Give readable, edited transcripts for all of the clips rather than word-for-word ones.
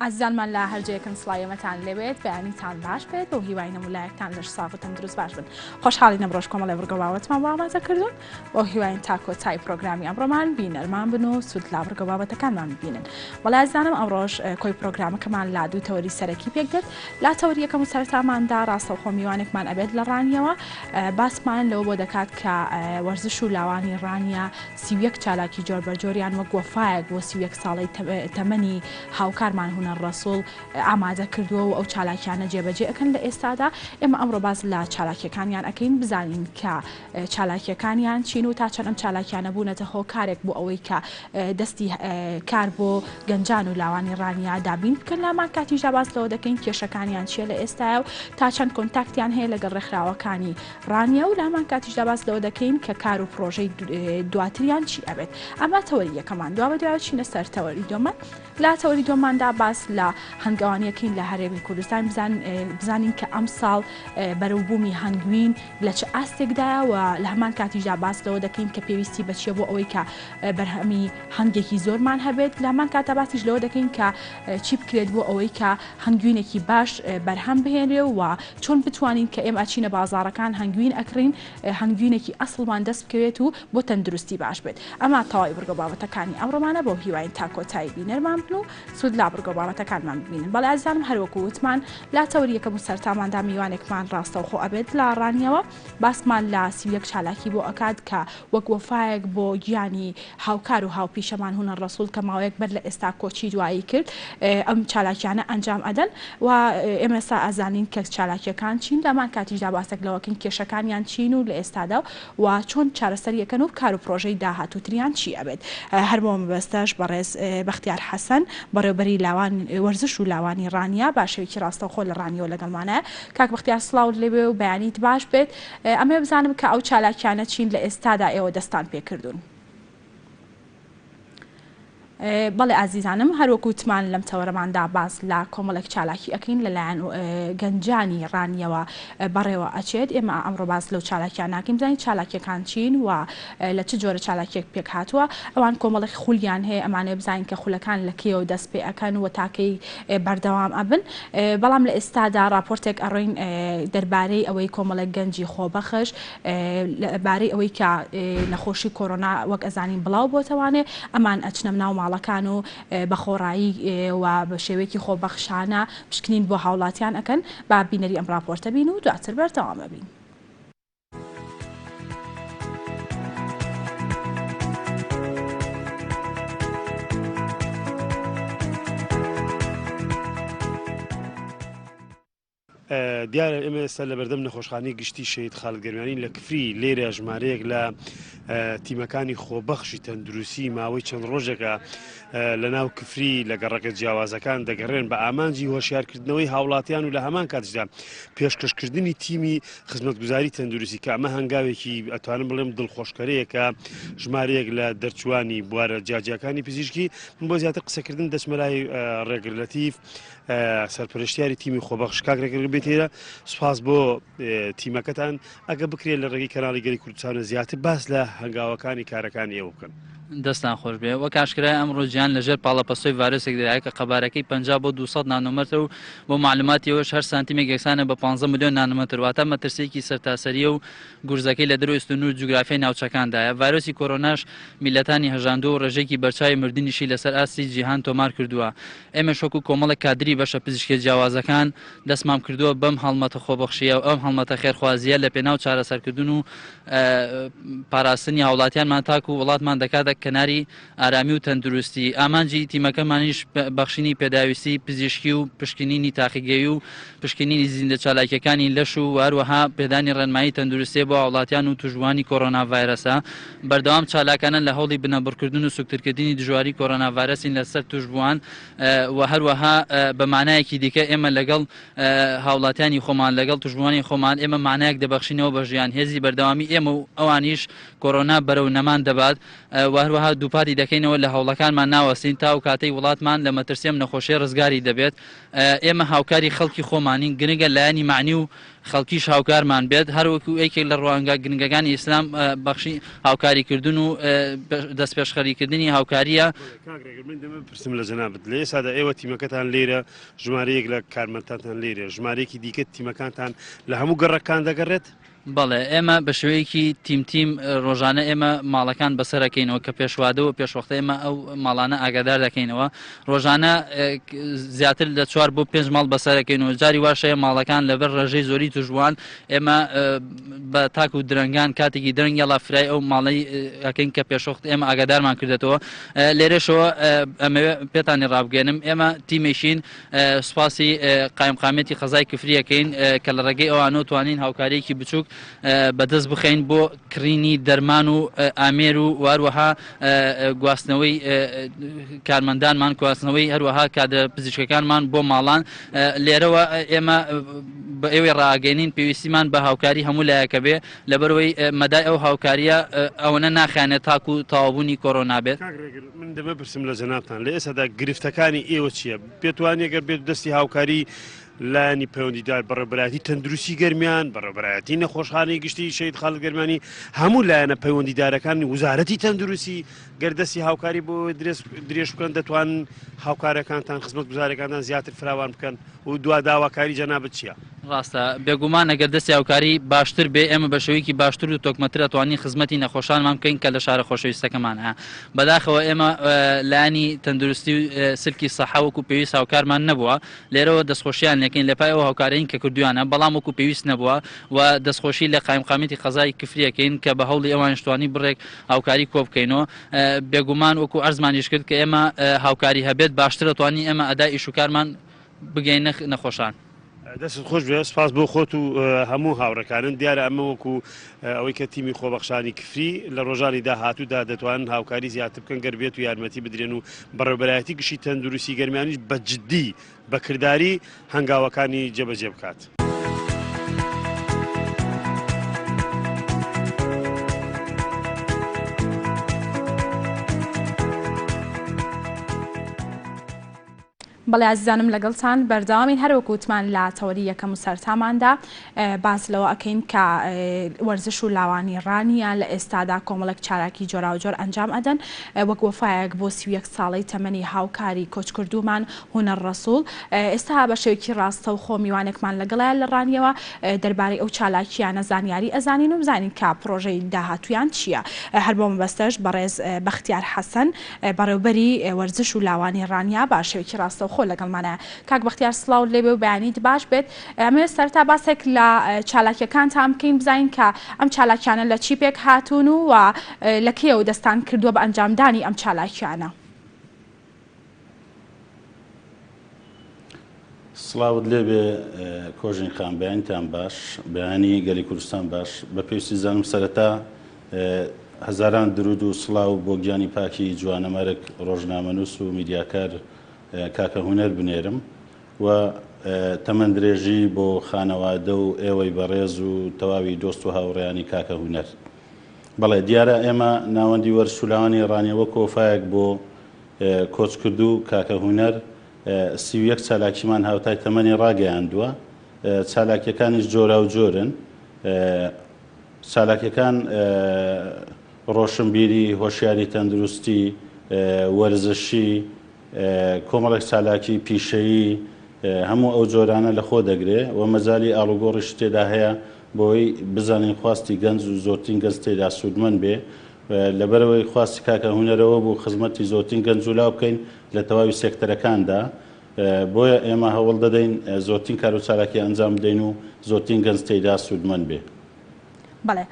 عزیزانمان لە هەرجەیەکن سڵایەمەتان لەوێت بەیانیتان باش بێت بۆ هیوای نەمولایەکتان لەش ساغ و تەندروست باش بن. خۆشحاڵی نەمڕۆژ کۆمەڵی ورگەبابەتمان بۆ ئامادە کردوون بۆ هیواین تا کۆتایی پرۆگرامی ئەمڕۆمان بینەرمان بن و سوود لا ورگەبابەتەکانمان ببینن. وەڵای عزیزانم ئەمڕۆژ کۆی پرۆگرامەکەمان لا دوو تەوەری سەرەکی پێک دێت. لا تەوەری یەکەم و سەرەتاماندا ڕاستەوخۆ میوانێکمان ئەبێت لە ڕانیەوە باسمان لەوە بۆ دەکات کە وەرزش و لاوانی ڕانیە سیویەک چالاکی جۆربەرجۆریان وەک وەفایەک بۆ سیویەک ساڵی تەمەنی هاوکارمان هونەر ڕەسوڵ ئامادە کردووە و ئەو چالاکیانە جێبەجێ ئەکەن لە ئێستادا. ئێمە ئەمڕۆ باز لە چالاکیەکانیان ئەەکەین بزانین کە چالاکیەکانیان چین و تا چەند ئەم چالاکیانە بوونەتە هۆکارێک بۆ ئەوەی کە دەستی کار بۆ گەنجان و لاوانی ڕانیا دابین بکەن. لامان کاتیژدا باز لەوە دەکەین کێشەکانیان چیە لە ئێستاە و تا چەند کۆنتاکتیان هەیە لەگەڵ ڕێکخراوەکانی ڕانیا و لامان کاتیژدا باز لەوە دەکەین کە کار و پرۆژەی دواتریان چی ئەبێت. ئەمە تەوەری یەکەمان دوا بەدوایە چینە سەر تەوەری دووەمە. لا تەوەری دووەماندا باس لە هەنگاوانیەکەین لە هەرێمی کوردستان بزانین کە ئەم ساڵ بەرەوبوومی هەنگوین لە چه ئاستێکدایە و لە هەمان کاتیژدا باس لەوە دەکەین کە پێویستی بەچیە بۆ ئەوەی کە بەرهەمی هەنگێکی زۆرمان هەبێت. لەمان کاتە باسیش لەوە دەکەین کە چی بکرێت بۆ ئەوەی کە هەنگوینێکی باش بەرهەم بهێنرێ و چۆن بتوانین کە ئێمە ئەچینە بازاڕەکان هەنگوین ئەکرین هەنگوینێکی ئەسڵمان دەست بکەوێت و بۆ تەندروستی باش بێت. ئەمە تەواوی ورگەبابەتەکانی ئەمڕۆمانە بۆ هیواین تا کۆتایی بینەرمان بن و سوود لا ورگەبابەتەکانمان ببینن. بەڵێ ئازانم هەروەکو وتمان لا تەوەری یەکەم و سەرتاماندا میوانێکمان ڕاستەوخۆ ئەبێت لە ڕانیەوە باسمان لە سیویەک چالاکی بۆ ئەکات کە وەک وەفایەک بۆ گیانی هاوکار و هاوپیشەمان هونەر ڕەسوڵ کە ماوەیەک بەر لە ئێستا کۆچی دوایی کرد ئەم چالاکیانە ئەنجام ئەدەن و ئێمە ئێستا ئازانین کە چالاکیەکان چین. لەمان کاتیژدا باسێک لەوەکەین کێشەکانیان چین و لە ئێستادا و چۆن چارەسەریەکەن و کار و پرۆژەی داهاتووتریان چی ئەبێت. هەر بۆ مەبەستەش بەڕێز بەختیار حەسەن بەڕێوەبەری لاوان وەرزش و لاوانی ڕانیا باشەوێکی ڕاستەوخۆ لە ڕانیەوە لەگەڵمانە. کاک بەختیار سڵاو لێبێ و بەیانیت باش بێت. ئەمێ بزانم کە ئەو چالاکیانە چین لە ئێستادا ئێوە دەستان پێکردوون. بەڵێ ئازیزانم هەروەکوتمان لەم تەوەرەماندا باز لە کۆمەڵێک چالاکی ئەکەین لەلایەن گەنجانی ڕانیەوە بەڕێوە ئەچێت. ئێمە ئەمڕۆ باز لەو چالاکیان ناکەین بزانین چالاکیەکان چین و لە چ جۆرە چالاکیەک پێک هاتووە. ئەوان کۆمەڵێک خولیان هەیە ئەمانێ بزانین کە خولەکان لە کێوە دەست پێ ئەەکەن و تاکەی بەردەوام ئەبن. بەڵام لە ئێستادا راپۆرتێک ئەڕۆین دەربارەی ئەوەی کۆمەڵێک گەنجی خۆبەخش بارەی ئەوەی کە نەخۆشی کۆرۆنا وەک ئەزانین بڵاو بۆتەوانێ ئەمان ئەچنە ناو ماڵەکان و بە خۆڕایی و بە شێوەیەکی خۆبەخشانە پشکنین بۆ هاوڵاتیان ئەکەن. با بینەری ئەم راپۆرتە بین و دواتر بەردەوام بین. دیارە ئێمە ئێستا لە بەردەم نەخۆشخانەی گشتی شەید خالد گەروانی لە کفری لێرە ژمارەیەک لە تیمەکانی خۆبەخشی تەندروستی ماوەی چەند ڕۆژێکە لە ناو کفری لە گەڕەکە جیاوازەکان دەگەڕێن بە ئامانجی هۆشیارکردنەوەی هاوڵاتیان و لە هەمان کاتیشدا پێشکەشکردنی تیمی خزمەتگوزاری تەندروستی کە ئەمە هەنگاوێکی ئەتوانم بڵێم دڵخۆشکەرەیەکە ژمارەیەک لە دەرچوانی بوارە جیاجیەکانی پزیشکی من بۆ زیاتر قسەکردن دەچمە لای ڕێگر لەتیف سەرپەرشتیاری تیمی خۆبەخش کاک ڕێگر بێتێرە. سوپاس بۆ تیمەکەتان. ئەگە بکرێت لە ڕێگەی کەناڵی گەری کوردستانە زیاتر باس لە هەنگاوەکانی کارەکانی ئێوە بکەن. دەستان خۆش بێ وە کاشکرای ئەمڕۆ گیان لەژێر پاڵەپەسۆی ڤایرۆسێک دەدایە کە قەبارەکەی 50 بۆ 200 نانۆمەتر و بۆ معلوماتیەوەش هەر سانتیمێک یەکسانە بە 15 ملیۆن نانۆمەتر واتە مەترسێکی سەرتاسەریە و گورزەکەی لە دەروی ئستونور جوگرافیای ناوچەکاندایە. ڤایرۆسی کۆرۆناش میلەتانی هەژاندۆ و ڕێژێکی بەرچاوی مردنیشی لەسەر ئاستی جیهان تۆمار کردووە. ئێمە شۆکو کۆمەڵە کادری بەشە پزیشکی جیاوازەکان دەستمان کردووە بەم هەڵمەتە خۆبەخشیە و ئەم هەڵمەتە خێرخوازیە لە پێناو چارەسەرکردن و پاراستنی هاوڵاتیانمان تاکو وڵاتمان دەکاتە کەناری ئارامی و تەندروستی. ئامانجی تیمەکەمانیش بەخشینی پێداویستی پزیشکی و پشکنینی تاقیگەی و پشکنینی زیندە چالاکیەکانی لەش و هەروەها پێدانی ڕێنمایی تەندروستی بۆ هاوڵاتیان و توژوانی کۆرۆنا ڤایرەسە. بەردەوام چالاکانە لە هەوڵی بنەبڕکردن و سوکترکردنی دژواری کۆرۆنا ڤایرەسین لەسەر توژبووان و هەروەها بە مانایەکی دیکە ئێمە لەگەڵ هاوڵاتیانی خۆمان لەگەڵ توژبووانی خۆمان ئێمە مانایەک دەبەخشینەوە بە ژیان هێزی بەردەوامی ئێمە و ئەوانیش کۆرۆنا بەرەو نەمان دەبات و هەروەها دووپاتی دەکەینەوە لە هەوڵەکانمان ناوەستین تا و کاتەی وڵاتمان لە مەترسیم نەخۆشیە ڕزگاری دەبێت ئێمە هاوکاری خەڵکی خۆمانین گرنگە لایەنی معنی و خەڵکیش هاوکارمان بێت هەروەکو ئەیکێک لە ڕوانگە گرنگەکانی ئیسلام بەخشی هاوکاریکردن و دەست پێشخەریکردنی هاوکاریە. پرسم لە جەنابەت لە ئێسادا ئێوە تیمەکەتان لێرە ژمارەیەک لە کارمەندتان لێرە ژمارەیەکی دیکە تیمەکانتان لە هەموو گەڕەکان دەگەڕێت؟ بەڵێ ئێمە بە شێوەیەکی تیم ڕۆژانە ئێمە ماڵەکان بەسەرەکەینەوە کە پێشوادەوە پێشوەختە ئێمە ئەو ماڵانە ئاگادار دەکەینەوە ڕۆژانە زیاتر لە 4 بۆ 5 ماڵ بەسەرەکەینەوە جاری واشەیە ماڵەکان لەبەر ڕێژەی زۆری توژوان ئێمە بە تاک و درنگان کاتێکی درنگ یاڵا فرای ئەو ماڵی ئەکەین کە پێشوەخت ئێمە ئاگادارمان کردێتەوە لێرەشەوە ئەمەوێ پێتانی ڕابگەێنم ئێمە تیمێشین سوپاسی قایمقامەتی خەزای کفریەکەین کە لە ڕێگەی ئەوانۆ توانین هاوکارێکی بچووک بەدەست بخەین بۆ کڕینی دەرمان و ئامێر و واروەها گواستنەوەی کارمەندانمان گواستنەوەی هەروەها کادرە پزیشکەکانمان بۆ ماڵان لێرەوە ئێمە بە ئێوەی ڕاگەینین پێویستیمان بە هاوکاری هەموو لایەکە بێ لەبەرەوەی مەدای ئەو هاوکاریە ئەوەنە ناخیانێت تاکو و تەواوبوونی کۆرۆنا بێت. من دەمە پرسم لە جەنابتان لە ئێسادا گرفتەکانی ئێوە چییە؟ پێتوانێت ئەگەر بێت دەستی هاوکاری لانی پەیوەندیدار بەڕێبەرایەتی تەندروستی گەرمیان بەڕێبەرایەتی نەخۆشخانەی گشتی شەید خاڵت گەرمانی هەموو لایەنە پەیوەندیدارەکانی وزارەتی تەندروستی گەردەستی هاوکاری بۆ درێژ بکەن دەتوان هاوکارەکانتان خزمەت گوزارەکانتان زیاتر فراوان بکەن و دوا داواکاری جەنابەت چییە؟ ڕاستە بێگومان ئەگەر دەستی هاوکاری باشتر بێ ئێمە بە شێوەیەکی باشتر و تۆکمەتر ئەتوانین خزمەتی نەخۆشانمان بکەین کە لە شارە خۆشەویستەکەمان هەیە بەداخەوە ئێمە لایانی تەندروستی و سلکی سەحا وەکو پێویست هاوکارمان نەبووە لێرەوە دەستخۆشییان لەکەین لەپای ئەو هاوکارین کە کردویانە بەڵام وەکو پێویست نەبووە و دەستخۆشی لە قایمقامەتی خەزای کفریەکەین کە بە هەوڵی ئەوانشتوانی بڕێک هاوکاری کۆ بکەینەوە بێگومان وەکو ئەرزمانیش کرد کە ئێمە هاوکاری هەبێت باشتر ئەتوانی ئێمە ئەدای ئیشوکارمان بگەین نەخۆشان. دەست خۆش بێ سپاس بۆ خۆت و هەموو هاوڕەکانن دیارە ئەمە وەکو ئەوەی کە تیمی خۆبەخشانی کفری لە ڕۆژانی داهاتوودا دەتوانن هاوکاری زیاتر بکەن گەربێت و یارمەتی بدرێن و بەڕێبەرایەتی گشتی تەندروستی گەرمیانیش بە جددی بەکردداری هەنگاوەکانی جێبەجێ بکات. بەڵێ عزیزانم لەگەڵتان بەردەوامین هەروەکوتمان لە تەوەری یەکەم و سەرتاماندا باس لەوە ئەکەین کە وەرزش و لاوانی ڕانیە لە ئێستادا کۆمەڵک چالاکی جۆرا و جۆر ئەنجام ئەدەن وەک وەفایەک بۆ 31 ساڵەی تەمەنی هاوکاری کۆچکردومان هونەر ڕەسوڵ ئێستا بە شێوەیەکی ڕاستە و خۆ میوانێکمان لەگەڵایە لە ڕانیەوە دەربارەی ئەو چالاکیانە زانیاری ئەزانین و بزانین کە پرۆژەی داهاتویان چییە هەر بۆ مەبەستەش بەڕێز بەختیار حەسەن بەڕێوەبەری وەرزش و لاوانی ڕانیا با شێوەیەکی ڕاستە و خۆ لەگەڵمانە کاک بەختیار سڵاو لێبێ و بەیانیت باش بێت ئەمێ سەرتا باسێک لە چالاکیەکانتان بکەین بزانین کە ئەم چالاکیانە لە چی پێک هاتوون و لە کێوە دەستان کردووە بە ئەنجامدانی ئەم چالاکیانە. سڵاوت لێبێ کۆژین خان بەیانتان باش بەیانی گەلی کوردستان باش بە پێویستی زانم سەرەتا هەزاران درود و سڵاو بۆ گیانی پاکی جوانەمەرگ ڕۆژنامەنووس و میدیاکار کاکە هونەر بنێرم و تەمەند درێژی بۆ خانەوادە و ئێوەی بەڕێز و تەواوی دۆست و هاوڕێیانی کاکە هونەر. بەڵێ دیارە ئێمە ناوەندی وەرسولاوانی ڕانیەوە کۆفایەک بۆ کۆچکردو کاکە هونەر 31 چالاکیمان هاوتای تەمەنی ڕاگەیاندووە چالاکیەکانیش جۆرا و جۆرن چالاکیەکان ڕۆشنبیری هۆشیاری تەندروستی وەرزشی کۆمەڵێک چالاکی پیشەیی هەموو ئەو جۆرانە لە خۆ دەگرێ و مەجای ئاڵوگۆڕیش تێدا هەیە بۆی بزانین خواستی گەنج و زۆرترین گەنج تێدا سوودمەند بێ لەبەرەوەی خواستی کاکە هونەرەوە بوو خزمەتی زۆرترین گەنج و لاو بکەین لە تەواوی سێکتەرەکاندا بۆیە ئێمە هەوڵ دەدەین زۆرترین کار و چالاکی ئەنجام بدەین و زۆرترین گەنج تێدا سوودمەند بێ. بەڵێ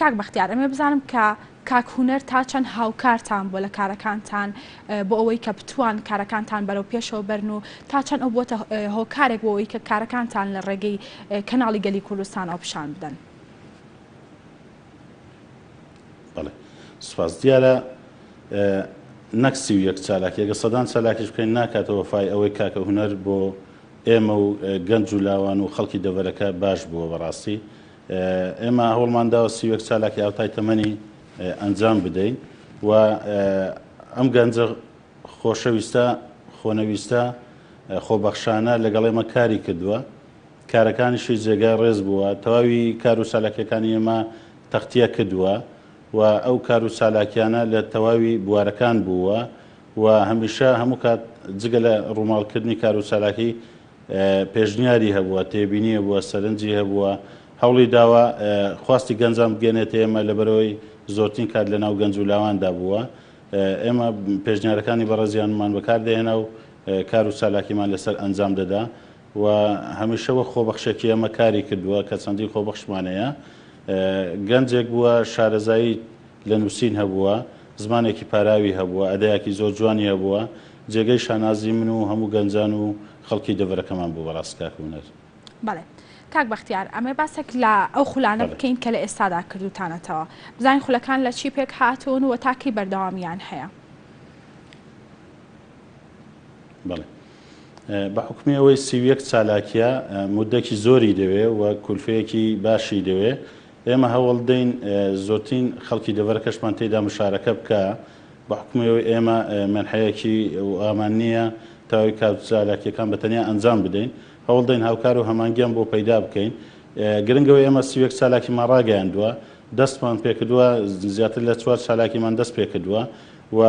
کاک بەختیار ئەمێ بزانم کە کاک هونەر تا چەند هاوکارتان بۆ لە کارەکانتان بۆ ئەوەی کە بتوان کارەکانتان بەرەو پێشەوە بەرن و تا چەند ئەو بۆتە هۆکارێک بۆ ئەوەی کە کارەکانتان لە ڕێگەی کەناڵی گەلی کوردستان ئەو پیشان بدەن. بەڵێ سوپاس دیارە نەکسی و یەک چالاکی ئەگە سەدان چالاکیش بکەین ناکاتەوە فای ئەوەی کاکە هونەر بۆ ئێمە و گەنج و لاوان و خەڵکی دەڤەرەکە باش بووە بەڕاستی ئێمە هەوڵمانداوە 31 چالاکی ئاوتای تەمەنی ئەنجام بدەین و ئەم گەنجە خۆشەویستە خۆنەویستە خۆبەخشانە لەگەڵ ئێمە کاری کردووە، کارەکانیشی جێگای ڕێز بووە، تەواوی کار و سالاکیەکانی ئێمە تەختیە کردووە و ئەو کار و سالاکیانە لە تەواوی بوارەکان بووە و هەمیشە هەموو کات جگە لە ڕووماڵکردنی کار و سالاکی پێشنیاری هەبووە، تێبینی هەبووە، سەرنجی هەبووە، هەوڵی داوە خواستی گەنجان بگەنێت ئێمە لەبەرەوەی زۆرترین کات لە ناو گەنج و لاواندا بووە. ئێمە پێشنیارەکانی بەڕێزیانمان بەکاردێنە و کار و سالاکیمان لەسەر ئەنجام دەدا و هەمیشەوە خۆبەخشێکی ئەمە کاری کردووە کە چەندی خۆبەخشمانەیە. گەنجێک بووە شارەزایی لە نووسین هەبووە، زمانێکی پاراوی هەبووە، ئەدایەکی زۆر جوانی هەبووە، جێگەی شانازی من و هەموو گەنجان و خەڵکی دەڤەرەکەمان بوو بەڕاست کاکوونەر. بەڵێ کاک بەختیار، ئەمە باسێک لە ئەو خولانە بکەین کە لە ئێستادا کردوتانەتەوە، بزانین خولەکان لە چی پێک هاتوون و تاکەی بەردەوامیان هەیە. بەڵێ بە حکمی ئەوەی سیویەک چالاکیە مودەکی زۆری دەوێ و کولفەیەکی باشی دەوێ، ئێمە هەوڵ دەین زۆرترین خەڵکی دەڤەرەکەشمان تێدا مشارەکە بکە. بە حکومەوەی ئێمە منحەیەکی ئامان نییە تاوی کار و چالاکیەکان بەتەنیا ئەنجام بدەین، هەوڵ دەین هاوکار و هەمانگیان بۆ پەیدا بکەین. گرنگەوەی ئێمە سیویەک چالاکیمان ڕاگەیاندووە، دەستمان پێکردووە، زیاتر لە 4 چالاکیمان دەست پێکردووە و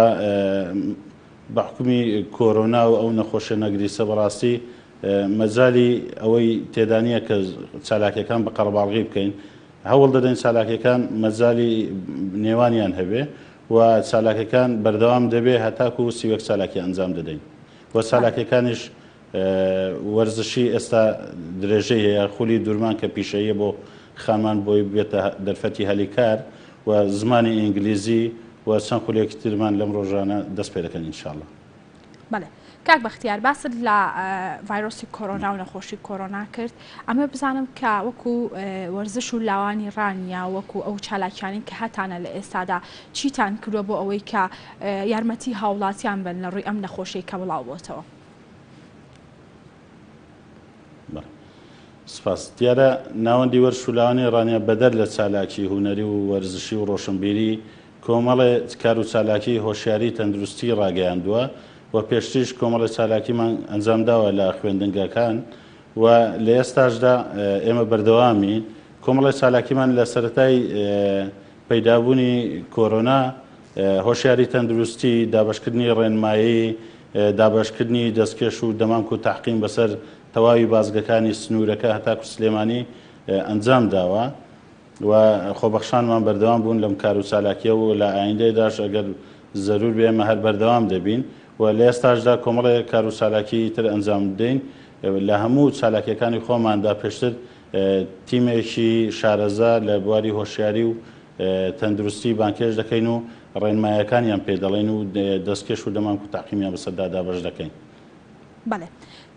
بە حکومی کۆرۆنا و ئەو نەخۆشە نەگریسە بەڕاستی مەجای ئەوەی تێدانیە کە چالاکیەکان بە قەرەباڵغی بکەین، هەوڵ دەدەین چالاکیەکان مەجای نێوانیان هەبێ و چالاکیەکان بەردەوام دەبێ هەتاکو سیوەک چالاکی ئەنجام دەدەین و چالاکیەکانیش وەرزشی ئێستا درێژەی هەیە، خولی دوورمان کە پیشەیە بۆ خانمان بۆی بێتە دەرفەتی هەلیکار و زمانی ئینگلیزی و چەند خولێکی ترمان لەم ڕۆژانە دەست پێ دەکەن ئینشاءڵڵا. بەڵێ کاک بەختیار، باست لە ڤایرۆسی کۆرۆنا و نەخۆشی کۆرۆنا کرد، ئەمە بزانم کە وەکو وەرزش و لاوانی ڕانیا وەکو ئەو چالاکیانی کە هەتانە لە ئێستادا چیتان کردووە بۆ ئەوەی کە یارمەتی هاوڵاتیان بن لە ڕووی ئەم نەخۆشی کە بڵاو بۆتەوە؟ سپاس. دیارە ناوەندی وەرش و لاوانی ڕانیا بەدەر لە چالاکی هونەری و وەرزشی و ڕۆشنبیری کۆمەڵێ کار و چالاکی هۆشیاری تەندروستی ڕاگەیاندووە و پێشتریش کۆمەڵی چالاکیمان ئەنجامداوە لە خوێندنگەکان و لە ئێستاشدا ئێمە بەردەوامین. کۆمەڵی چالاکیمان لە سەرەتای پەیدابوونی کۆرۆنا هۆشیاری تەندروستی، دابەشکردنی ڕێنمایی، دابەشکردنی دەستکێش و دەمامک و تەحقیم بەسەر تەواوی بازگەکانی سنوورەکە هەتاکو سلێمانی ئەنجام داوە و خۆبەخشانمان بەردەوام بوون لەم کار و چالاکیە و لە ئایندەیەداش ئەگەر زەرور بێ ئێمە هەر بەردەوام دەبین و لە ئێستاشدا کۆمەڵێ کار و چالاکی تر ئەنجام بدەین. لە هەموو چالاکیەکانی خۆماندا پێشتر تیمێکی شارەزا لە بواری هۆشیاری و تەندروستی بانکێش دەکەین و ڕێنمایەکانیان پێ دەڵێن و دەستکێش و دەمامک و تاقیمیان بەسەردا دابەش دەکەین. بەڵێ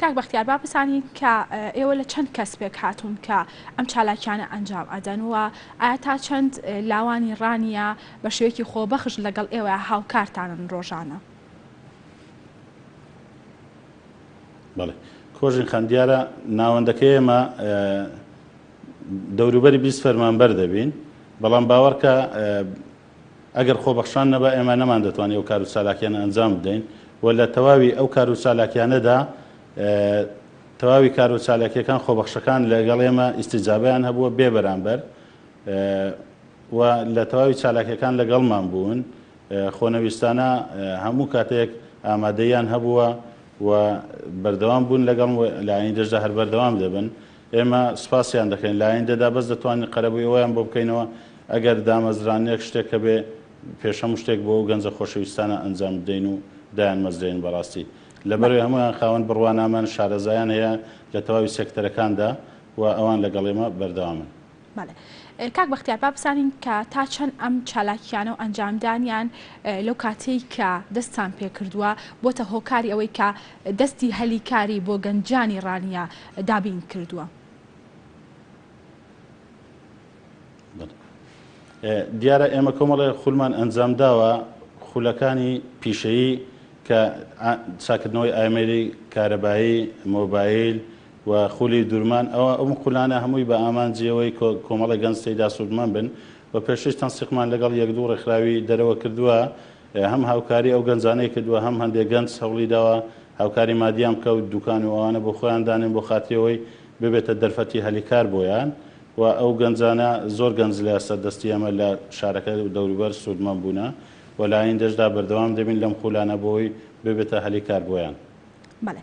کاک بەختیار، با بزانین کە ئێوە لە چەند کەس پێک هاتوون کە ئەم چالاکیانە ئەنجام ئەدەن و ئایا تا چەند لاوانی ڕانیە بە شێوەیەکی خۆبەخش لەگەڵ ئێوە هاوکارتانن ڕۆژانە؟ بەڵێ کۆژین خان، دیارە ناوەندەکەی ئێمە دەوروبەری 20 فەرمانبەر دەبین، بەڵام باوەڕکە ئەگەر خۆبەخشان نەبە ئێمە نەمان دەتوانین ئەو کار و چالاکیانە ئەنجام بدەین و لە تەواوی ئەو کار و چالاکیانەدا تەواوی کار و چالاکیەکان خۆبەخشەکان لەگەڵ ئێمە ئیستیجابەیان هەبووە بێ بەرامبەر و لە تەواوی چالاکیەکان لەگەڵمان بوون. خۆنەویستانە هەموو کاتێک ئامادەیان هەبووە و بەردەوام بوون لەگەڵ لە ئایندەشدا هەر بەردەوام دەبن. ئێمە سپاسیان دەکەین، لە ئایندەدا بەس دەتوانین قەرەبووی ئەویان بۆ بکەینەوە ئەگەر دامەزرانێک شتێکە بێ پێشەم شتێک بۆ گەنجە خۆشەویستانە ئەنجام بدەین و دایان مەزدەین. بەڕاستی لەبەروی هەمویان خاوەن بڕوانامان شارەزایان هەیە لە تەواوی سێکتەرەکاندا و ئەوان لەگەڵ ئێمە بەردەوامن. کاک بەختیار، با بزانین کە تا چەند ئەم چالاکیانە و ئەنجامدانیان لەو کاتەی کە دەستان پێ کردووە بۆتە هۆکاری ئەوەی کە دەستی هەلیکاری بۆ گەنجانی ڕانیا دابین کردووە؟ دیارە ئێمە کۆمەڵێ خولمان ئەنجامداوە، خولەکانی پیشەیی کە چاکردنەوەی ئامێری کارەبایی، مۆبایل و خولی دوورمان، ئەم خولانە هەمووی بە ئامانجیەوەی کۆمەڵی گەنج تێیدا سوودمان بن و پێشش تەنسیقمان لەگەڵ 1-2 ڕێکخراوی دەرەوە کردووە هەم هاوکاری ئەو گەنجانەی کردووە هەم هەندێک گەنج هەوڵی داوە هاوکاری مادیان بکەوت دوکان و ئەوانە بۆ خۆیان دانێن بۆ خاترەوەی ببێتە دەرفەتی هەلیکار بۆیان و ئەو گەنجانە زۆر گەنج لە سەردەستی ئەمە لە شارەکە دەوروبەر سوودمەند بوونە و لایەن دەشدا بەردەوام دەبین لەم خولانە بۆی ببێتە هەلیکار بۆیان. بەڵێ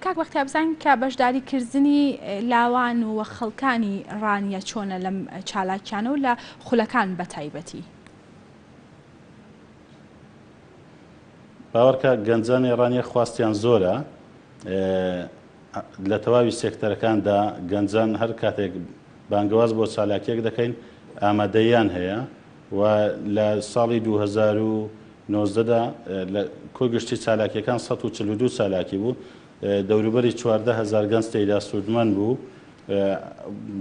کاک وەختە بزانین کە بەشداریکردنی لاوان و خەڵکانی ڕانیە چۆنە لەم چالاکیانە و لە خولەکان بە تایبەتی. باوەڕکە گەنجانی ڕانیە خواستیان زۆرە لە تەواوی سێکتەرەکاندا گەنجان هەر کاتێک بانگەواز بۆ چالاکیەک دەکەین ئامادەیان هەیە و لە ساڵی 2019دا لە کۆگشتی چالاکیەکان 142 چالاکی بوو دەوروبەری 14,000 گەنج تێیدا سوودمەند بوو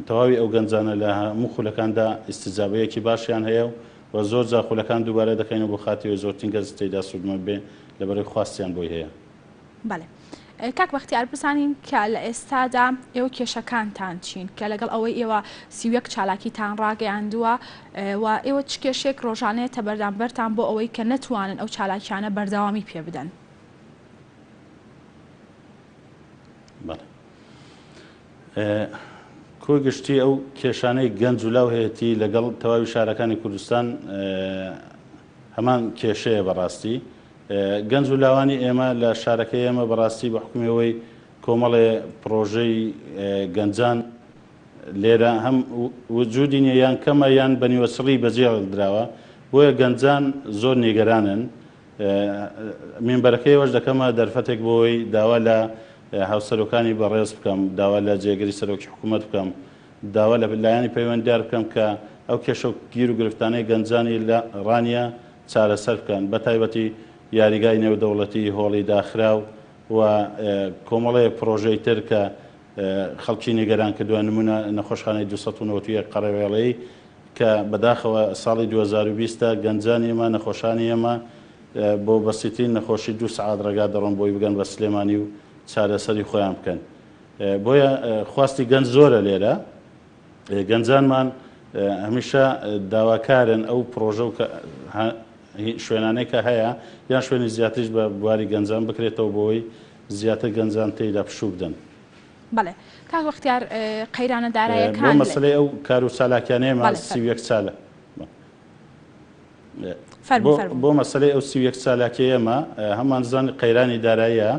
تەواوی ئەو گەنجانە لە هەموو خولەکاندا ئیستیجابەیەکی باشیان هەیە و زۆر جا خولەکان دووبارە دەکەینەوە بۆ خاتیەوەی زۆرترین گەنج تێیدا سوودمەند بێ لەبەرەوەی خواستیان بۆی هەیە. بەڵێ کاک بەختیار بزانین کە لە ئێستادا ئێوە کێشەکانتان چین کە لەگەڵ ئەوەی ئێوە 31 چالاکیتان ڕاگەیاندووە و ئێوە چ کێشێک ڕۆژانەیە بەردەربەرتان بۆ ئەوەی کە نەتوانن ئەو چالاکیانە بەردەوامی پێ بدەن. کۆگشتی ئەو کێشانەی گەنج و لاو هەیەی لەگەڵ تەواوی شارەکانی کوردستان هەمان کێشەیە بەڕاستی گەنج و لاوانی ئێمە لە شارەکەی ئێمە بەڕاستی بە حکومەوەی کۆمەڵێ پرۆژەی گەنجان لێرە هەم وجودی نیە یان کەمە یان بەنیوەسڕی بەجێ درراوە بۆیە گەنجان زۆر نیگەرانن مینبەرەکەی وەش دەکەمە دەرفەتێک بۆی داوا لە هاوسەرۆکانی بەڕێز بکەم داوا لە جێگەری سەرۆکی حکوومەت بکەم داوا لە لایەنی پەیوەندیدار بکەم کە ئەو کێشە و گیر و گرفتانەی گەنجانی لە ڕانیە چارەسەر بکەن بە تایبەتی یاریگای نێودەوڵەتی هۆڵی داخراو و کۆمەڵەیە پرۆژەی تر کە خەڵکی نیگەران کردووە نمونە نەخۆشخانەی 291 قەڕەوێڵەی کە بەداخەوە ساڵی 2020 گەنجانی ئێمە نەخۆشانی ئێمە بۆ بەسیترین نەخۆشی 2 سعات ڕێگا دەڕۆن بۆی بگەن بە سلێمانی و چارەسەری خۆیان بکەن بۆیە خواستی گەنج زۆرە لێرە گەنجانمان هەمیشە داواکارن ئەو پرۆژە و شوێنانەی کە هەیە یان شوێنی زیاتریش بە بواری گەنجان بکرێتەوە بۆی زیاتر گەنجان تێیدا پشوو بدەن. بەڵێ کاک وەختیار قەیرانە داراییەکان بۆ مەسەلەی ئەو کار و چالاکیانەیەمە 31 چالە بۆ مەسەلەی ئەو 31 چالاکی ئێمە هەمان زان قەیرانی داراییە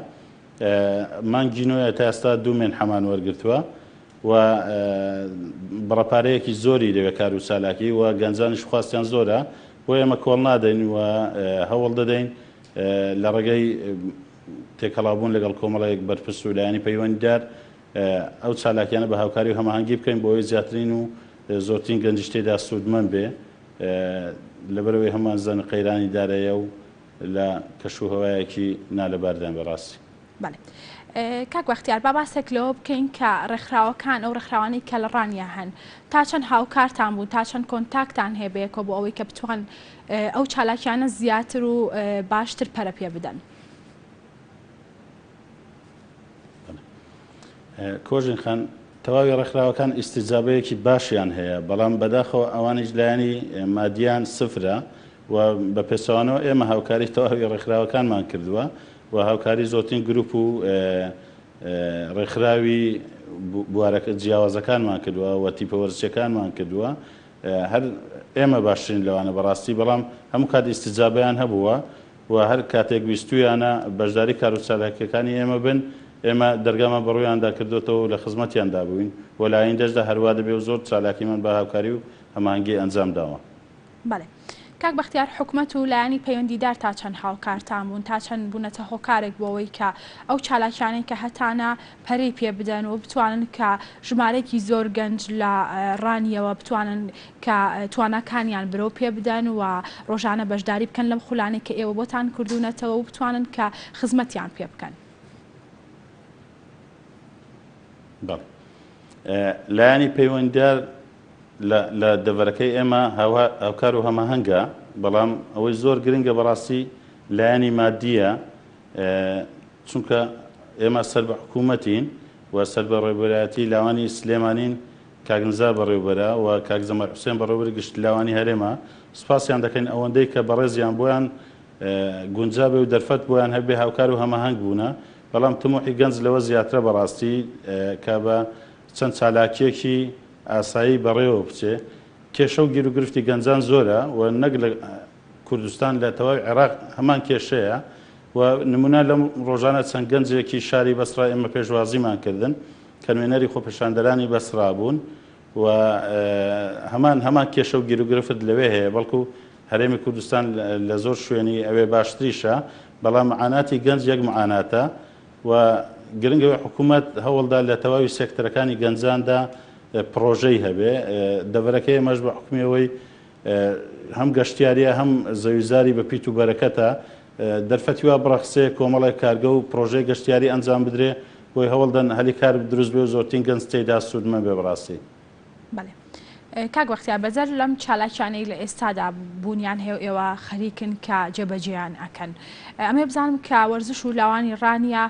مانگی نوێ تا ئێستا 2 مێن حەمان وەرگرتووە و بڕەپارەیەکی زۆری دەوێت کار و چالاکی و گەنجانیش خواستیان زۆرە بۆ ئێمە کۆڵ نادەین و هەوڵ دەدەین لە ڕێگەی تێکەڵابوون لەگەڵ کۆمەڵەیەک بەرپرس و لایەنی پەیوەندیدار ئەو چالاکیانە بە هاوکاری و هەماهەنگی بکەین بۆ ئەوەی زیاترین و زۆرترین گەنجیش تێدا سوودمەند بێ لەبەرەوەی هەمان زەن قەیرانی دارەیە و لە کەشوهەوایەکی نالەباردان بەڕاستی. بەڵێ کاک وەختیار با باسێک لەوە بکەین کە ڕێکخراوەکان ئەو ڕێکخراوانەی کە لە ڕانیا هەن تا چەند هاوکارتان بوون تا چەند کۆنتاکتان هەیە بەیەکەوە بۆ ئەوەی کە بتوان ئەو چالاکیانە زیاتر و باشتر پەرە پێ بدەن. کۆژین خان تەواوی ڕێکخراوەکان ئیستیجابەیەکی باشیان هەیە بەڵام بەداخەوە ئەوانیش لایەنی مادیان سفرە و بە پێچەوانەوە ئێمە هاوکاری تەواوی ڕێکخراوەکانمان کردووە و هاوکاری زۆرترین گروپ و ڕێکخراوی بوارەکە جیاوازەکانمان کردووە و تیپەوەرچەکانمان کردووە هەر ئێمە باشترین لەوانە بەڕاستی بەڵام هەموو کات ئیستیجابەیان هەبووە و هەر کاتێک ویستویانە بەشداری کار و چالاکیەکانی ئێمە بن ئێمە دەرگامان بەڕوویاندا کردوێتەوە و لە خزمەتیاندا بووین و لە ئایندەشدا هەروە دەبێ و زۆر چالاکیمان بە هاوکاری و هەماهەنگی ئەنجام داوە. بەڵێ کاک بەختیار حکوومەت و لایەنی پەیوەندیدار تا چەند هاوکارتان بوون تا چەند بوونەتە هۆکارێک بۆەوەی کە ئەو چالاکیانەی کە هەتانە پەرەی پێ بدەن و بتوانن کە ژمارەیەکی زۆر گەنج لە ڕانیەوە بتوانن کە توانەکانیان برەو پێ بدەن و ڕۆژانە بەشداری بکەن لەم خولانێک کە ئێوە بۆتان کردوونەتەوە و بتوانن کە خزمەتیان پێ بکەن. لایەنی پەیوەندیدار لە دەڤەرەکەی ئێمە هاوکار و هەماهەنگە بەڵام ئەوەی زۆر گرنگە بەڕاستی لایەنی مادیە چونکە ئێمە سەر بە حکوومەتین و سەر بە ڕێبەرایەتی لاوانی سلێمانین کاگنزار بەڕێوبەرە و کاک زەمەر حوسێن بەڕێوەبەری گشت لاوانی هەرێمە سوپاسیان دەکەین ئەوەندەی کە بەڕێزیان بۆیان گونجا بێ و دەرفەت بۆیان هەبێ هاوکار و هەماهەنگ بوونە بەڵام تموحی گەنج لەوە زیاترە بەڕاستی کە بە چەند چالاکیەکی ئاسایی بەڕێوە بچێ کێشە و گیر و گرفتی گەنجان زۆرە و نەک لە کوردستان لە تەواوی عێراق هەمان کێشەیە و نمونە لەم ڕۆژانە چەند گەنجێکی شاری بەسرا ئێمە پێشوازیمان کردن کە نوێنەری خۆپێشاندەرانی بەسرا بوون و هەمان کێشە و گیر و گرفت لەوێ هەیە بەڵکو هەرێمی کوردستان لە زۆر شوێنی ئەوێ باشتریشە بەڵام معاناتی گەنج یەک معاناتە و گرنگەوەی حکوومەت هەوڵدا لە تەواوی سێکتەرەکانی گەنجاندا پرۆژەی هەبێ دەبەرەکەی ئێمەش بە حکومیەوەی هەم گەشتیاریە هەم زەویزاری بە پیت و بەرەکەتە دەرفەتیوا بڕەخسێ کۆمەڵی کارگە و پرۆژەی گەشتیاری ئەنجام بدرێ بۆی هەوڵدەن هەلی کار دروست بێ و زۆرترین گەنج تێیدا سوودمە بێ بەڕاستی. کاک وەختیار بەزەر لەم چالاکیانەی لە ئێستادا بوونیان هەیە ئێوە خەریکن کە جێبەجێیان ئەکەن ئەمێ بزانم کە وەرزش و لاوانی ڕانیە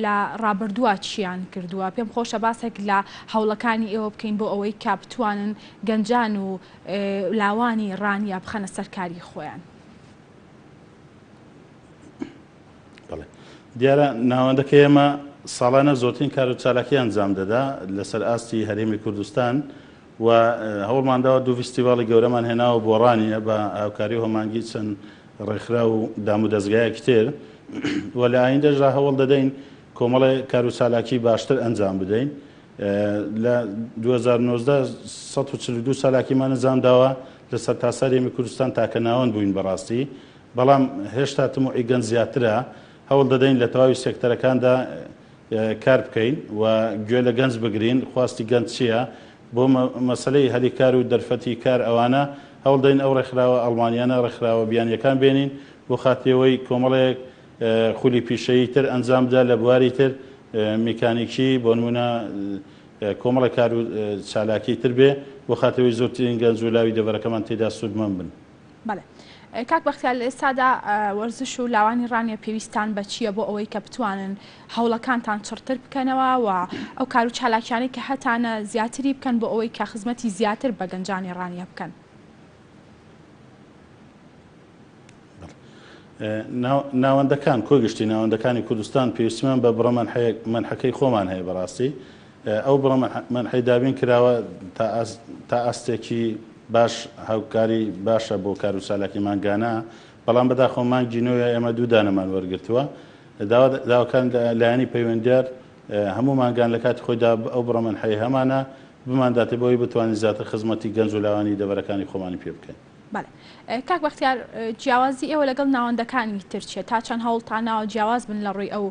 لە ڕابردووە چیان کردووە پێم خۆشە باسێک لە هەوڵەکانی ئێوە بکەین بۆ ئەوەی کە بتوانن گەنجان و لاوانی ڕانیە بخەنە سەرکاری خۆیان. دیارە ناوەندەکە ئێمە ساڵانە زۆرترین کار و چالاکی ئەنجام دەدا لەسەر ئاستی هەرێمی کوردستان و هەوڵمانداوە دوو فیستیڤاڵی گەورەمان هێناوە بۆ ڕانیە بە هاوکاری و هەمانگی چەند ڕێکخرا و دام و دەستگایەکی تر و لە ئایندەژدا هەوڵ دەدەین کۆمەڵی کار و چالاکی باشتر ئەنجام بدەین. لە 2019 142 سالاکیمان ئەنجام داوە لەسەر تاسە هەرێمی کوردستان تاکە ناوەند بووین بەڕاستی بەڵام هێشتا تموحی گەنج زیاترە هەوڵ دەدەین لە تەواوی سێکتەرەکاندا کار بکەین و گوێ لە گەنج بگرین خواستی گەنج چییە بۆ مەسلەی هەلی کار و دەرفەتی کار ئەوانە هەوڵدەین ئەو ڕێکخراوە ئەڵمانیانە ڕێکخراوە بیانیەکان بێنین بۆ خاتیەوەی کۆمەڵێک خولی پیشەیی تر ئەنجام بدا لە بواری تر میکانیکی بۆ نمونە کۆمەڵی کار و چالاکی تر بێ بۆ خاتەوەی زۆرترین گەنج و لاوی دەڤەرەکەمان تێدا سوودمەند بن. کاک بەختیار لە ئێستادا وەرزش و لاوانی ڕانیە پێویستان بە چییە بۆ ئەوەی کە بتوانن هەوڵەکانتان چڕتر بکەنەوە و ئەو کار و چالاکیانەی کە هەتانە زیاتری بکەن بۆ ئەوەی کە خزمەتی زیاتر بە گەنجانی ڕانیە بکەن. ناوەندەکان کۆگشتی ناوەندەکانی کوردستان پێویستیمان بە بڕە مەنحەکەی خۆمان هەیە بەڕاستی ئەو بڕە مەنحەی دابین کراوە تا ئاستێکی باش هاوکاری باشە بۆ کار و چالاکی مانگانە بەڵام بەداخەوە مانگی نوێ ئێمە دوو دانەمان وەرگرتووە داواکان لایەنی پەیوەندیار هەموو مانگان لە کاتی خۆیدا ئەو بڕە مەنحەی هەمانە بمانداتێ بۆی بتوانین زیاتر خزمەتی گەنج و لاوانی دەڤەرەکانی خۆمانی پێ بکەین. کاک بەختیار جیاوازی ئێوە لەگەڵ ناوەندەکانی تر چێت تا چەند هەوڵتانەوە جیاواز بن لە ڕووی ئەو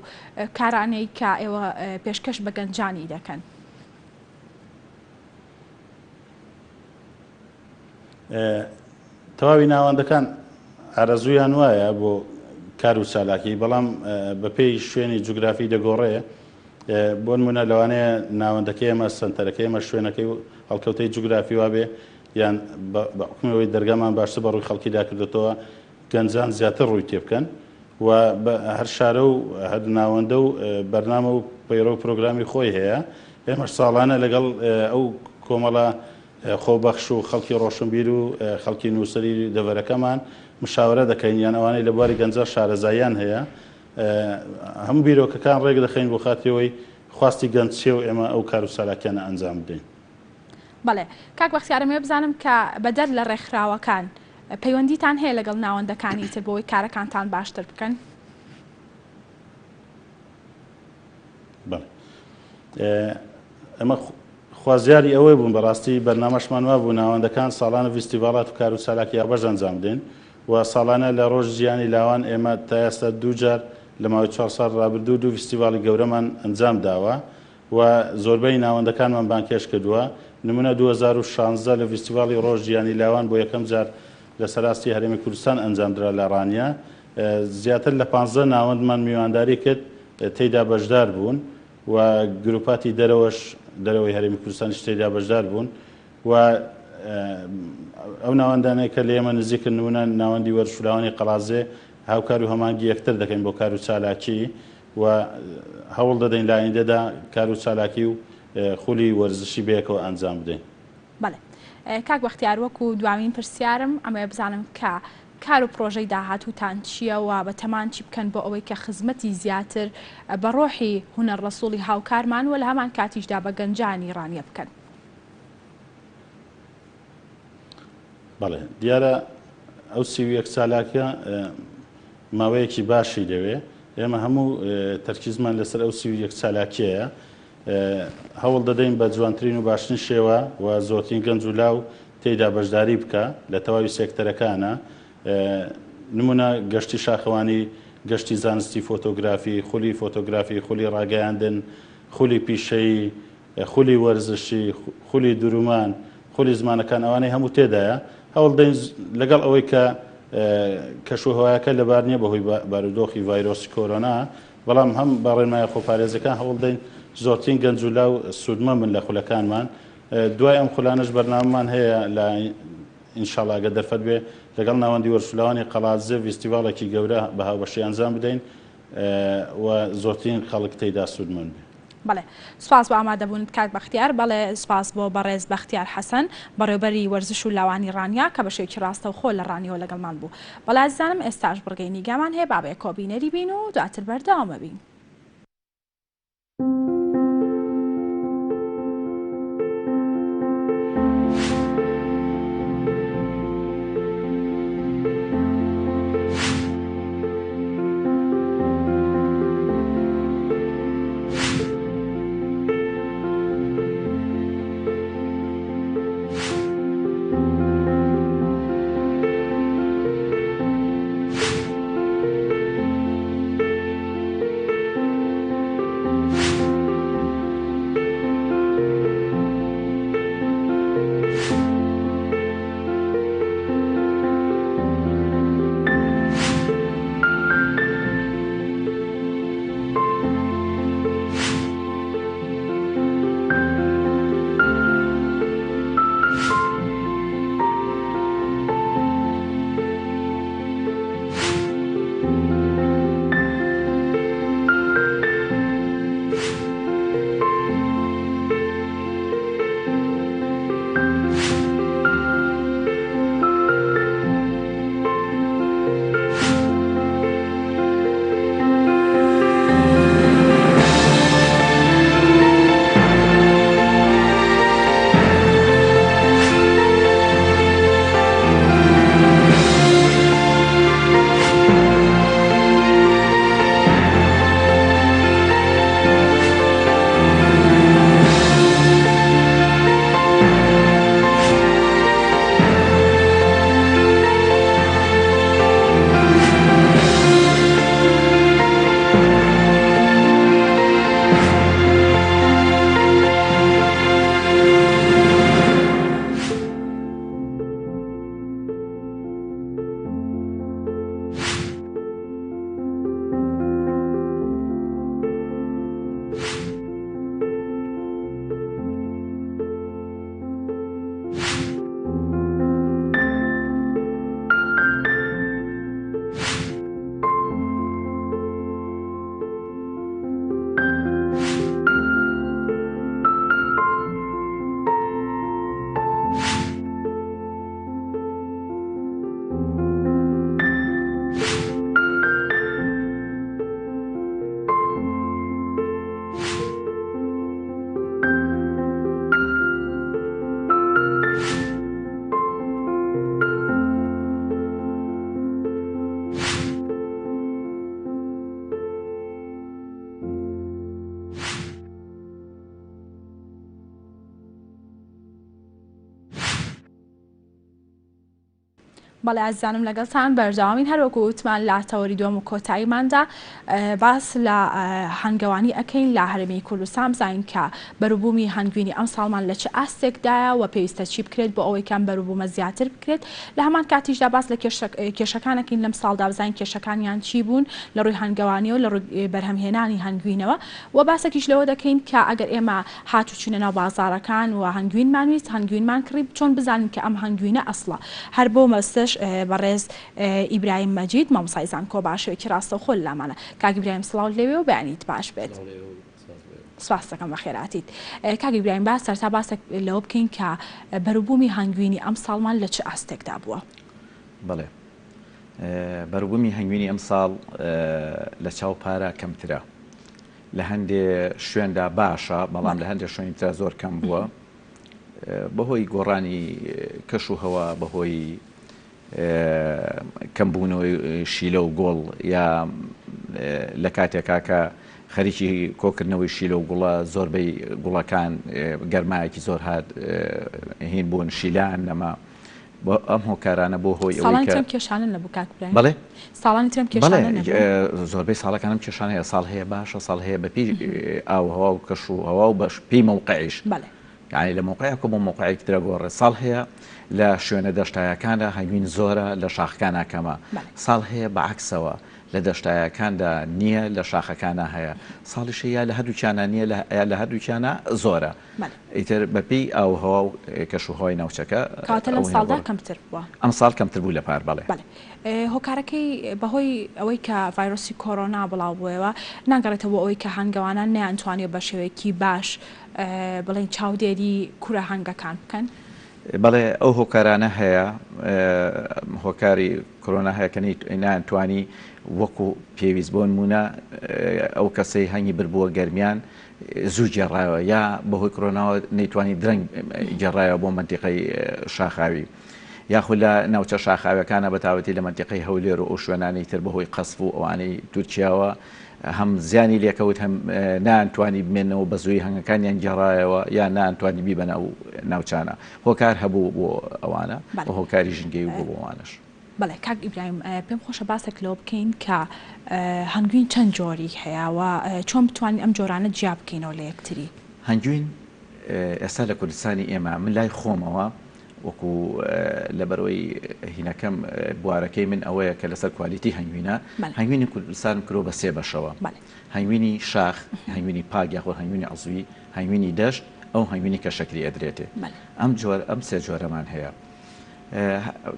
کارانەی کە ئێوە پێشکەش بە گەنجانی دەکەن. تەواوی ناوەندەکان ئارەزویان وایە بۆ کار و چالاکی بەڵام بەپێی شوێنی جوگرافی دەگۆڕێ بۆ نمونە لەوانەیە ناوەندەکەی ئێمە سنتەرەکەی ئێمە شوێنەکەی و هەڵکەوتەی جوگرافی وابێ یان بە حکومەوەی دەرگامان باشتر بە ڕووی خەڵکیدا کردێتەوە گەنجان زیاتر ڕووی تێ بکەن و هەر شارە و هەر ناوەندە و بەرنامە و پەیڕە و پرۆگرامی خۆی هەیە ئێمەش ساڵانە لەگەڵ ئەو کۆمەڵە خۆبەخش و خەڵکی ڕۆشنبیر و خەڵکی نووسری دەڤەرەکەمان مشاورە دەکەین یان ئەوانەی لە بواری گەنجە شارەزاییان هەیە هەموو بیرۆکەکان ڕێک دەخەین بۆ خاتیەوەی خواستی گەنج چێ و ئێمە ئەو کار و چالاکیانە ئەنجام بدەین. بەڵێ کاک بەختیارم بزانم کە بەدەر لە ڕێکخراوەکان پەیوەندیتان هەیە لەگەڵ ناوەندەکانی تر بۆی کارەکانتان باشتر بکەن. ئەمە خوازیاری ئەوەی بوون بەڕاستی بەرنامەشمان وا بوو ناوەندەکان ساڵانە فیستیڤاڵات و کار و چالاکی یابەش ئەنجام بدەین و ساڵانە لە ڕۆژ ژیانی لاوان ئێمە تا ئێستا دوو جار لە ماوەی 4 ساڵ ڕابردوو دوو فیستیڤاڵی گەورەمان ئەنجام داوە و زۆربەی ناوەندەکانمان بانکێش کردووە نمونە 2016 لە فیستیڤاڵی ڕۆژ ژیانی لاوان بۆ یەکەم جار لە سەراستی هەرێمی کوردستان ئەنجامدرا لە ڕانیە زیاتر لە 15 ناوەندمان میوانداری کرد تێیدا بەشدار بوون و گروپاتی دەرەوەی هەرێمی کوردستانی تێیدا بەشدار بوون و ئەو ناوەندانەی کە لە ئێمە نزیکن نمونە ناوەندی وەرشولاوانی قەڵازێ هاوکار و هەمانگی یەکتر دەکەین بۆ کار و چالاکی و هەوڵ دەدەین لە ئایندەدا کار و چالاکی و خولی وەرزشی بەیەکەوە ئەنجام بدەین. بەڵێ کاک بەختیار وەکو دوامین پرسیارم ئەمە بزانم کە کار و پرۆژەی داهاتووتان چییە و بەتەمان چی بکەن بۆ ئەوەی کە خزمەتی زیاتر بە ڕۆحی هونەر ڕەسووڵی هاوکارمان و لە هەمان کاتیشدا بە گەنجانی ڕانیە بکەن. بەڵێ دیارە ئەو 31 سالاکە ماوەیەکی باشی دەوێ ئێمە هەموو تەرکیزمان لەسەر ئەو 31 سالاکەیە هەوڵ دەدەین بە جوانترین و باشترین شێوە و زۆرترین گەنج و لاو تێیدا بەشداری بکە لە تەواوی سێکتەرەکانە نمونە گەشتی شاخەوانی گەشتی زانستی فۆتۆگرافی خولی فۆتۆگرافی خولی ڕاگەیاندن خولی پیشەیی خولی وەرزشی خولی درومان خولی زمانەکان ئەوانەی هەموو تێدایە هەوڵ دەین لەگەڵ ئەوەی کە کەشوهەوایەکە لەبار نییە بەهۆی بارودۆخی ڤایرۆسی کۆرۆنا بەڵام هەم بە ڕێنمایە خۆپارێزەکان هەوڵ دەین زۆرترین گەنج و لاو سوودمە من لە خولەکانمان دوای ئەم خولانش بەرنامەمان هەیە لە ئینشاڵڵا ئەگە دەرفەت بێ لەگەڵ ناوەندی وەرزشلەوانی قەڵاتزێ فیستیڤاڵێکی گەورە بە هاوبەشی ئەنجام بدەین و زۆرترین خەڵک تێیدا سوودمەن بێ. بەڵێ سوپاس بۆ ئامادەبوونت کاک بەختیار. بەڵێ سوپاس بۆ بەڕێز بەختیار حەسەن بەڕێوەبەری وەرزش و لاوانی ڕانیا کە بە شێوکی ڕاستە و خۆ لە ڕانیەوە لەگەڵمان بوو. بەڵێ ئازیزانم ئێستاش بڕگەی نیگامان هەیە بابێ کۆبینەری بین و دواتر بەردەوامە بین. بەڵێ ئازیزانم لەگەڵتان بەردەوامین هەروەکو وتمان لە تەوەری دووەم و کۆتاییماندا باس لە هەنگەوانی ئەکەین لە هەرێمی کوردستان بزانین کە بەروبوومی هەنگوینی ئەم ساڵمان لە چ ئاستێکدایە و پێویستە چی بکرێت بۆ ئەوەی کەم بەروبوومە زیاتر بکرێت لە هەمان کاتیشدا باس لە کێشەکانەکەین لەم ساڵدا بزانین کێشەکانیان چی بوون لە ڕووی هەنگەوانی و لە ڕووی بەرهەمهێنانی هەنگوینەوە و باسێکیش لەوە دەکەین کە ئەگەر ئێمە هاتوچوونە ناو بازاڕەکان و هەنگوینمانویست هەنگوینمان کڕی چۆن بزانین کە ئەم هەنگوینە ئەسڵە هەر بۆ مەستش بەڕێز ئیبراهیم مەجید مامۆستای زانکۆ باشەوەیکی ڕاستە و خۆل لامانە کاک ئیبراهیم سڵاو لێوێ و بەیانیت باش بێت. سپاس دەکەم بەخێراتیت. کاک ئیبراهیم باس سەرتا باسێک لەوە بکەین کە بەروبوومی هەنگوینی ئەم ساڵمان لە چ ئاستێکدا بووە؟ بەڵێ بەروبوومی هەنگوینی ئەم ساڵ لە چاو پارە کەمترە لە هەندێک شوێندا باشە بەڵام لە هەندێک شوێنی ترا زۆر کەم بووە بەهۆی گۆڕانی کەش و هەوا بەهۆی کەمبوونەوەی شیلە و گۆڵ یا لە کاتێکا کە خەریکی کۆکردنەوەی شیلە و گوڵە زۆربەی گوڵەکان گەرمایەکی زۆر هات هین بوون شیلان نەما بۆ ئەم هۆکارانە بۆ هۆی ساڵانی کێشانە نەبوو کاکبرێن بڵێ ساڵانی ترم کێشانە زۆربەی ساڵەکانم کێشانەیە ساڵ هەیە باشە ساڵ هەیە بەپی ئاوهەوا و کەش و هەوا و بەش پێی موقعیش یعنی لە موقعەکە بۆ موقعێکی ترە گۆڕێ ساڵ هەیە لە شوێنە دەشتایەکاندا هەنگوین زۆرە لە شاخەکانە کەمە ساڵ هەیە بەعکسەوە لە دەشتایەکاندا نییە لە شاخەکانە هەیە ساڵیشە یا لە هەردووچانە نییە لە هەردووچانە زۆرە ئیتر بەپی ئاوهەوا و کەشوهۆی ناوچەکە کاتە لەم ساڵدا کەمتر بووە ئەم ساڵ کەمتر بوو لە پار بڵێ هۆکارەکەی بەهۆی ئەوەی کە ڤایرۆسی کۆرۆنا بڵاو بووەوە ناگەڕێتەوە ئەوەی کە هەنگەوانان نەیانتوانێت بە شێوەیەکی باش بڵێن چاودێری کورە هەنگەکان بکەن بەڵێ ئەو هۆکارانە هەیە هۆکاری کۆرۆنا هەیە کە ناتوانی وەکو پێویست بۆ نمونە ئەو کەسەی هەنگی بربووە گەرمیان زوو جێڕایەوە یا بەهۆی کۆرۆناوە نەیتوانی درەنگ جێڕایەوە بۆ منتیقەی شاخاوی یاخود لە ناوچە شاخاوەکانە بەتاوەتی لە منتیقەی هەولێر و ئەو شوێنانەی تر بەهۆی قەسف و ئەوانەی تورکیاوە هەم زیانی لێکەوت هەم نانتوانی بمێنەوە بە زووی هەنگەکانیان گێڕایەوە یا نانتوانی بیبەنە و ناوچانە هۆکار هەبوو بۆ ئەوانە بە هۆکاری ژنگەی و بۆ بۆوانش بەڵێ کاک ئیبراهیم پێم خۆشە باسێک لەوە بکەین کە هەنگوین چەند جۆری هەیەوە چۆن بتوانین ئەم جۆرانە جیا بکەینەوە لە یەکتری هەنگوین ئێستا لە کوردستانی ئێمە من لای خۆمەوە وەکو لەبەرەوەی هینەکەم بوارەکەی من ئەوەیە کە لەسەر کوالیتی هەنگوینە هەنگوینی کوردستان کرۆ بە سێ بەشەوە هەنگوینی شاخ هەنگوینی پاک یاخۆ هەنگوینی عزوی هەنگوینی دەشت ئەو هەنگوینی کە شەکری ئەدرێتێ ئەم سێ جۆرەمان هەیە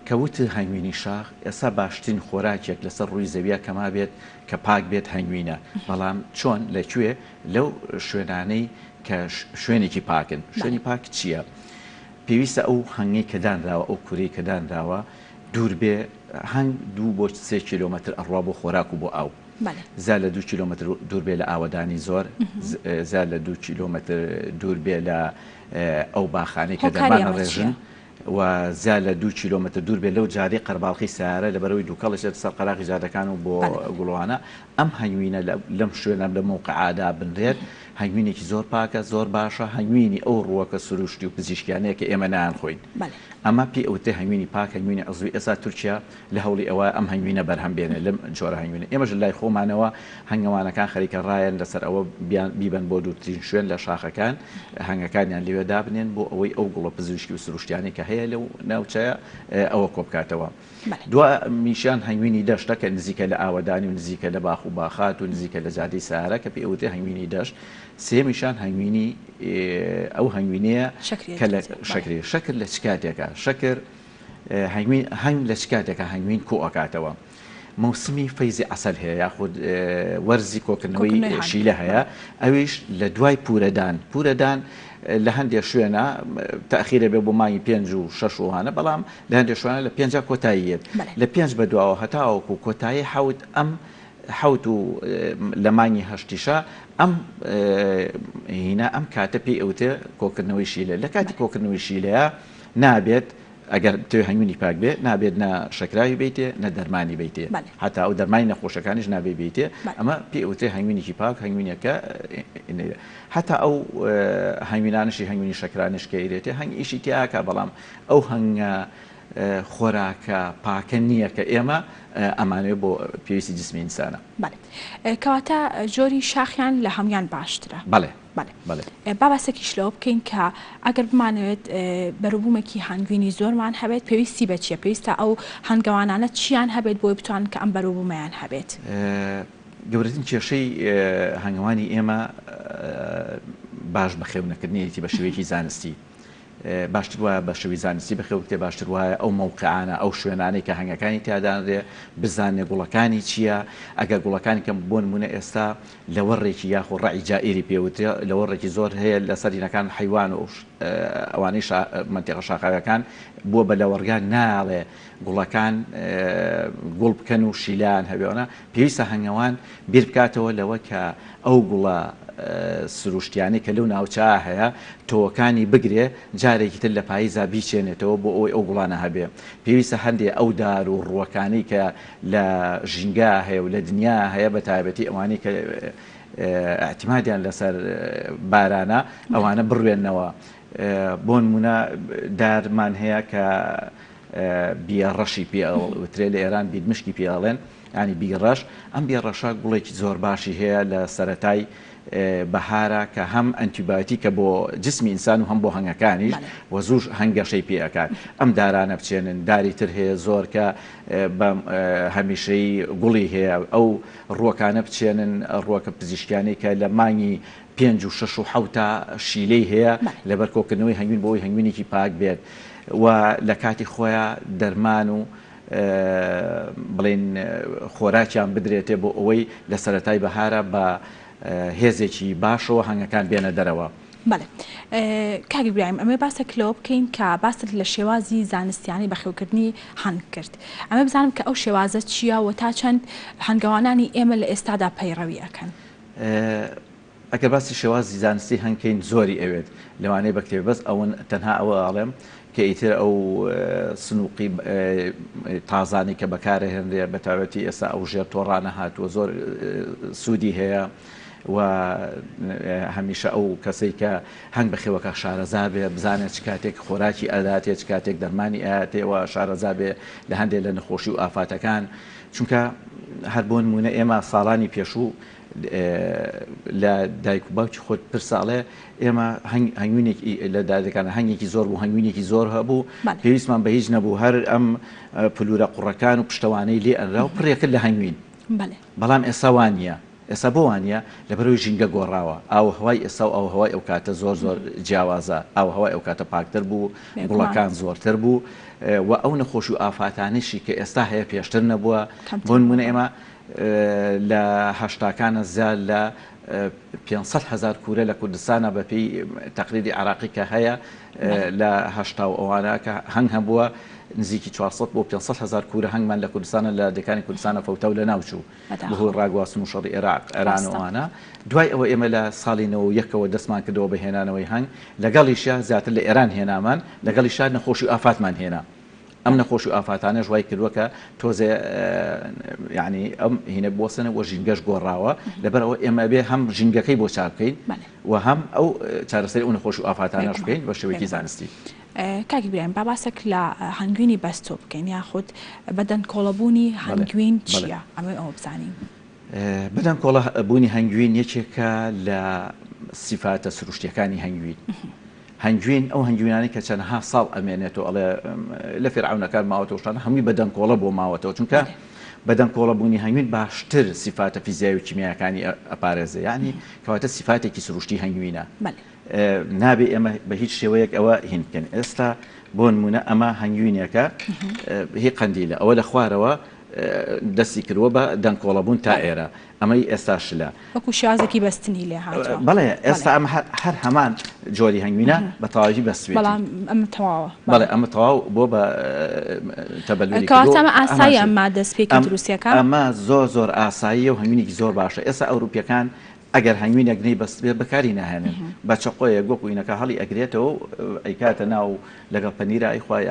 کەوت هەنگوینی شاخ ئێستا باشترین خۆراکێک لەسەر ڕووی زەویە کەما بێت کە پاک بێت هەنگوینە بەڵام چۆن لەکوێ لەو شوێنانەی کە شوێنێکی پاکن شوێنی پاک چییە؟ پێویستە ئەو هەنگی کە دانراوە ئەو کوری کە دانراوە دوور بێ هەنگ 2 بۆ 3 کیلۆمەتر ئەڕوا بۆ خۆراک و بۆ ئاو زال لە 2 کیلۆمەتر دوور بێ لە ئاوەدانی زۆر زال لە 2 کیلۆمەتر دوور بێ لە ئەو باخانەی کە دەمانە ڕێژن و زال لە 2 کیلۆمەتر دوور بێ لەو جارەی قەرباڵقی سیارە لەبەرەوەی دووکەڵش سەر قەراقی جادەکان و بۆ گوڵوانە ئەم هەنگوینە لەم شوێنە لە موقعادا بنرێت هەنگوینێکی زۆر پاکە زۆر باشە هەنگوینی ئەو ڕووەکە سروشتی و پزیشکیانەیە کە ئێمە نان خۆین ئەمە پێی ئەوتێ هەنگوینی پاک هەنگوینی عزوی ئێستا تورکیا لە هەوڵی ئەوە ئەم هەنگوینە بەرهەم بێنێ لەم جۆرە هەنگوینە ئێمەش لای خۆمانەوە هەنگەوانەکان خەریکە ڕایەن لەسەر ئەوە بیبەن بۆ دوورترین شوێن لە شاخەکان هەنگەکانیان لەوێ دابنێن بۆ ئەوەی ئەو گوڵە پزیشکی و سروشتیانی کە هەیە لەو ناوچەیە ئەوە کۆبکاتەوە دو میشان هەنگوینی دەشتە کە نزیکە لە ئاوەدانی و نزیکە لە باخ و باخات و نزیکە لە جادەی سارە کە پێی ئەوتێ هەنگوینی دەشت سێمیشان هەنگوینی ئەو هەنگوینەیە کە لە شەکری شەکر لە چ کاتێکە شەکر هەنگ لە چ کاتێکە هەنگوین کۆ ئەکاتەوە موسمی فەیزی عەسەل هەیە یاخود وەرزی کۆکردنەوەی شیلە هەیە ئەویش لە دوای پورەدان لە هەندێک شوێنە تەخیرە بێ بۆ مانگی 5 و 6 وانە بەڵام لە هەندێک شوێنە لە 5 کۆتاییەت لە 5 بەدواوە هەتاوەکو کۆتایی حەوت ئەم حەوت و لە مانگی هەشتیشە ئەم هینە ئەم کاتە پێی ئەوتێ کۆکردنەوەی شیلە لە کاتی کۆکردنەوەی شیلەیە نابێت ئەگەر توێ هەنگوینی پاک بێ نابێت نە شەکراوی بیتێ نە دەرمانی بیتێ هەتا ئەو دەرمانی نەخۆشەکانیش نابێ بیتێ ئەمە پێی ئەوتێ هەنگوینێکی پاک هەنگوینەکە هەتا ئەو هەنگوینانشی هەنگوینی شەکرانش کە ئیرێتێ هەنگ ئیشی تیاکە بەڵام ئەو هەنگە خۆراکە پاکە نییە کە ئێمە ئەمانوێ بۆ پێویستی جسمی ئینسانە کەواتە جۆری شاخیان لە هەمویان باشترە باباسێکیش لەوە بکەین کە ئەگەر بمانەوێت بەروبوومێکی هەنگوینی زۆرمان هەبێت پێویستی بە چیە پێویستە ئەو هەنگەوانانە چیان هەبێت بۆی بتوان کە ئەم بەروبوومەیان هەبێت گەورەترین کێشەی هەنگەوانی ئێمە باش بەخێونەکردنیەتی بە شێوەیەکی زانستی باشتر وایە بە شێوی زانستی بخێوکتێ باشتر وایە ئەو مووقعانە ئەو شوێنانەی کە هەنگەکانی تیادانرێ بزانێ گوڵەکانی چییە ئەگەر گوڵەکانی کەم بۆ نمونە ئێستا لەوەڕێکی یاخۆ ڕەعی جائیری پێوترێ لەوەڕێکی زۆر هەیە لە سەرینەکان حیوان و ئەوانەی منتیقە شاخاوەکان بووە بە لەوەڕگان ناڵێ گوڵەکان گوڵ بکەن و شیلان هەبێەوە پێویستە هەنگەوان بیر بکاتەوە لەوە کە ئەو گوڵە سروشتیانی کە لەو ناوچە هەیە تۆوەکانی بگرێ جارێکی تر لە پاییزا بیچێنێتەوە بۆ ئەوی ئەو گوڵانە هەبێ پێویستە هەندێ ئەو دار و ڕووەکانی کە لە ژینگا هەیە و لە دنیا هەیە بە تایبەتی ئەوانی کە احتیمادیان لەسەر بارانە ئەوانە بڕوێنەوە بۆ نمونە دارمان هەیە کە بیێڕەشی پێوترێ لە ئێران بیدمشکی پێڵێن ینی بیڕەش ئەم بیێڕەشە گوڵێکی زۆر باشی هەیە لە سەرەتای بەهارە کە هەم ئەنتیبایۆتیکە بۆ جسمی ئینسان و هەم بۆ هەنگەکانیش و زوو هەنگەشەی پێەکات ئەم دارانە بچێنن داری تر هەیە زۆر کە بە هەمیشەی گوڵی هەیە ئەو ڕووەکانە بچێنن ڕووەکە پزیشکیانی کە لە مانگی 5 و 6 و 7 شیلەی هەیە لەبەر کۆکردنەوەی هەنگوین بۆی هەنگوینێکی پاک بێت و لە کاتی خۆیان دەرمان و بڵێن خۆراکیان بدرێتێ بۆ ئەوەی لە سەرەتای بەهارە بە هێزێکی باشەوە هەنگەکان بێنە دەرەوە. بەڵێ کاگی برایم ئەمە باسە کلۆ بکەین کە باست لە شێوازی زانستیانی بەخێوکردنی هەنگ کرد ئەمە بزانم کە ئەو شێوازە چییە و تا چەند هەنگەوانانی ئێمە لە ئێستادا پەیڕەوی ئەەکەن. ئەگەر باسی شێوازی زانستی هەنگکەین زۆری ئەوێت لەوانەیە بە کتێب بەس ئەوەن تەنها ئەوە ئاڵێم کە ئیتر ئەو سنووقی تازانی کە بەکارە هێنرێ بە تایبەتی ئێستا ئەو ژێر تۆڕانە هاتووە زۆر سوودی هەیە و هەمیشە ئەو کەسەی کە هەنگ بەخێوەکە شارەزا بێ بزانێت چ کاتێک خۆراکی ئەداتێت چ کاتێک دەرمانی ئاەتەوە شارەزا بێ لە هەندێک لە نەخۆشی و ئافاتەکان چونکە هەر بۆ نمونە ئێمە ساڵانی پێشوو لە دایک و باوکی خۆت پرساڵێ ئێمە هەنگوینێکی لە دادەکانە هەنگێکی زۆر بوو هەنگوینێکی زۆر هەبوو پێویستمان بە هیچ نەبوو هەر ئەم پلورە قوڕەکان و پشتەوانەی لێ ئەنرا و پڕێکرد لە هەنگوین بەڵام ئێستا وانە ئێستا بۆ وانە لەبەرەوەی ژینگە گۆڕاوە ئاو هەوای ئێستا و ئەو هەوای ئەو کاتە زۆر زۆر جیاوازە ئاو هەوای ئەو کاتە پاکتر بوو گوڵەکان زۆرتر بوو و ئەو نەخۆش و ئافاتانشی کە ئێستا هەیە پێشتر نەبووە بۆ نمونە ئێمە لە هەشتاکانە زیاد لە 500,000 کوورە لە کوردستانە بەپێی تەقریری عراقی کە هەیە لە هەشتا و ئەوانە کە هەنگ هەبووە نزیکی 400 بۆ 500,000 کوورە هەنگمان لە کوردستانە لە دەکانی کوردستانە فەوتە و لە ناوچوو بەهۆی ڕاگواستن و شەڕی عێراق ئێرانەوانە دوای ئەوە ئێمە لە ساڵی 91ەوە دەستمان کردەوە بە هێنانەوەی هەنگ لەگەڵیشە زیاتر لە ئێران هێنامان لەگەڵیشە نەخۆشی و ئافاتمان هێنا ئەم نەخۆش و ئافاتانە ژوای کردووە کە تۆزێ یعنی ئەم هینە بۆسنە وە ژینگەش گۆڕاوە لەبەرەوە ئێمە بێ هەم ژینگەکەی بۆ چاک بکەین و هەم ئەو چارەسەری ئەو نەخۆش و ئافاتانەش بکەین بە شێوەیەکی زانستی. کاکی برایم با باسێک لە هەنگوینی بەستۆ بکەین یاخود بەدەن کۆڵەبوونی هەنگوین چییە ئەمە ئەوە بزانین. بەدەن کۆڵەبوونی هەنگوین یەکێکە لە سیفاتە سروشتیەکانی هەنگوین. هەنگوین ئەو هەنگوینانی کە چەندها ساڵ ئەمێنێتەوە ئەڵێ لە فێرعونەکان ماوەتەوە شتانە هەمووی بەدەن کۆڵە بۆ ماوەتەوە چونکە بەدەن کۆڵەبوونی هەنگوین باشتر سیفاتە فیزیایی و کیمیاکانی ئەپارێزێ یعنی کەواتە سیفاتێکی سروشتی هەنگوینە نابێ ئێمە بە هیچ شێوەیەک ئەوە هین بکەین. ئێستا بۆ نمونە ئەمە هەنگوینێکە هی قەندیلە ئەوە لە خوارەوە دەستی کردووە بە دەنگکۆڵەبوون تا ئێرە ئەمەی ئێستاشلە وەکو شازێکی بەستنی لێ هاتووە بەڵێ ئێستا ئەمە هەر هەمان جۆری هەنگوینە بە تەواوی بەستوێت ئەمە تەواوە بەڵێ ئەمە تەواو بۆ بە تەبەلوری کەواتە ئەمە ئاسایی ئەمە دەستپێکی دروستیەکە ئەمە زۆر زۆر ئاساییە و هەنگوینێکی زۆر باشە. ئێستا ئەوروپیەکان ئەگەر هەنگوینێک نەی بەست بێ بەکاری ناهێنن بە چقۆیە گۆکوینەکە هەڵی ئەگرێتەوە ئەیکاتە ناو لەگەڵ پەنیرە ئەیخوای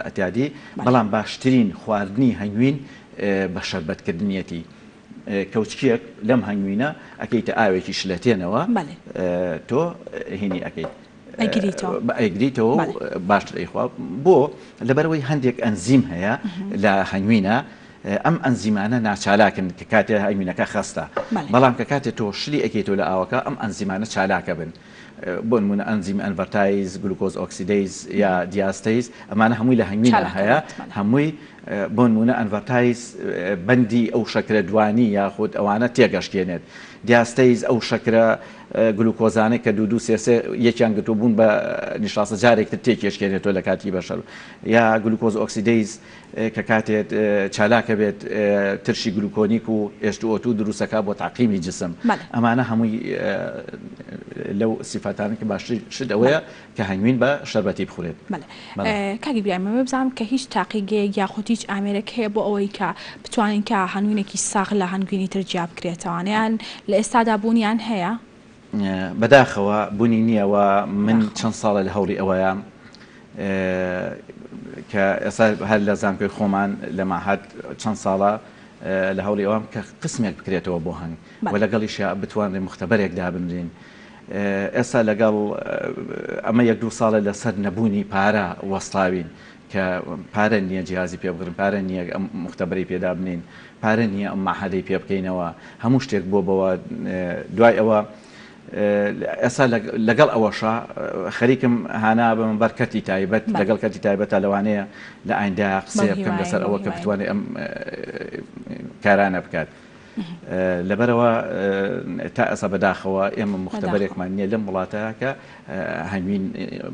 ئەتیادی بەڵام باشترین خواردنی هەنگوین بە شەربەتکردنیەتی کەوچکیەک لەم هەنگوینە ئەکەیتە ئاوێکی شلەتێنەوە تۆ هینی ئەەکەیت ئەیگریتەوە باشتر ئەیخوا بۆ لەبەرەوەی هەندێک ئەنزیم هەیە لە هەنگوینە ئەم ئەنزیمانە ناچالاکن کە کاتێ هەنگوینەکە خەستە بەڵام کە کاتێ تۆ شلی ئەکەیتەوە لە ئاوەکە ئەم ئەنزیمانە چالاکە بن بۆ نمونە ئەنزیم ئەنڤەرتایز گلوکۆز ئۆکسیدەیز یا دیاستەیز ئەمانە هەمووی لە هەنگوینە هەیە هەمووی بۆ نمونە ئەنڤەرتایز بەندی ئەو شەکرە دوانی یاخود ئەوانە تێگەشتێنێت دیاستەیز ئەو شەکرە گلوکۆزانەی کە دوو سێسێ یەکیان گرتو بوون بە نیشاسە جارێکتر تێکێشکێنێتەوە لە کاتی بەشەر یا گلوکۆز ئۆکسیدەیز کە کاتێت چالاکە بێت ترشی گلوکۆنیک و H2O2 دروستەکە بۆ تعقیمی جسم ئەمانە هەمووی لەو سیفاتانە کە باشتر شت ئەوەیە کە هەنگوین بە شەربەتی بخورێت. کاگی بیامەوە بزانم کە هیچ تاقیگەیەک یاخود هیچ ئامێرێک هەیە بۆ ئەوەی کە بتوانین کە هەنووینێکی ساغ لە هەنگوینی تر جیا بکرێتەوەیان لە ئێستادا بوونیان هەیە؟ بەداخەوە بوونی نییەوە من چەند ساڵە لە هەوڵی ئەوەیە کە ئێستا هەر لە زانکۆی خۆمان لە ماهات چەند ساڵە لە هەوڵی ئەوام کە قسمێک بکرێتەوە بۆ هەنگ و لەگەڵیشە بتوانێت مختبەرێک دابنرین. ئێستا لەگەڵ ئەمە 1-2 ساڵە لەسەر نەبوونی پارە وەستاوین کە پارە نییە جیازی پێ بگرن، پارە نییە ئەم مختبەری پێدا بنین، پارە نییە ئەم ماحەدەی پێ بکەینەوە، هەموو شتێک بۆ بەوە. دوای ئەوە ئێستا لەگەڵ ئەوەشە خەریکم هانا بم بەرکەتی تایبەت لەگەڵ کەتی تایبەتە لەوانەیە لە ئایندا قسە بکەم لەسەر ئەوە کە بتوانێت ئەم کارانە بکات. لەبەرەوە تا ئەسا بەداخەوە ئێمە مختبەرێکمان نییە لەم وڵاتەیە کە هەنگوین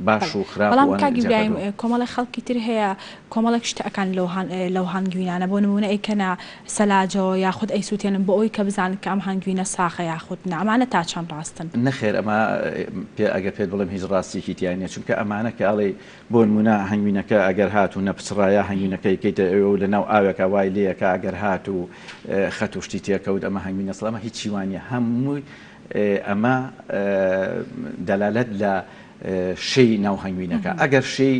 باش و خراپ. بەڵام کاگی برایم کۆمەڵی خەڵکی تر هەیە کۆمەڵێک شتەکان لەو هەنگوینانە بۆ نمونە ئەیکەنە سەلاجەوە یاخود ئەیسووتێنن بۆ ئەوی کە بزانن کە ئەم هەنگوینە ساخە یاخود ئەمانە تا چەند ڕاستن؟ نەخێر ئەمە ئەگەر پێت بڵێم هیچ ڕاستیکی تیانە، چونکە ئەمانە کە ئەڵێ بۆ نمونە هەنگوینەکە ئەگەر هات و نەپچڕایە هەنگوینەکەی کەیتە ئەوە لە ناو ئاوێکە وای لەیەکە ئەگەر هات و خەت و شتی تێکەوت ئەمە هەنگوینە سەڵامە هیچ وانە هەمووی ئەمە دەلالەت لە شەی ناو هەنگوینەکە. ئەگەر شەی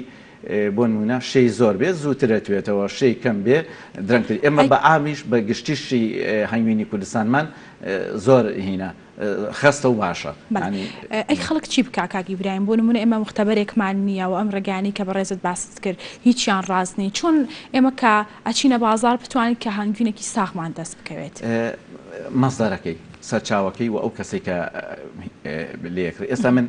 بۆ نمونە شەی زۆر بێت زووتر دەتوێتەوە، شەی کەم بێ درەنگتر. ئێمە بە ئامیش بە گشتیشی هەنگوینی کوردستانمان زۆر هینە خەستە و باشە. ئەی خەڵک چی بکا کاگی برایم بۆ نمونە ئێمە مختبەرێکمان نییە و ئەم ڕێگانی کە بەڕێزت باست کرد هیچیان ڕاستنی چۆن ئێمە کە ئەچینە بازار بتوانین کە هەنگوینێکی ساغمان دەست بکەوێت؟ مەزدارەکەی سەرچاوەکەی و ئەو کەسێک کە لێکرد. ئێستا من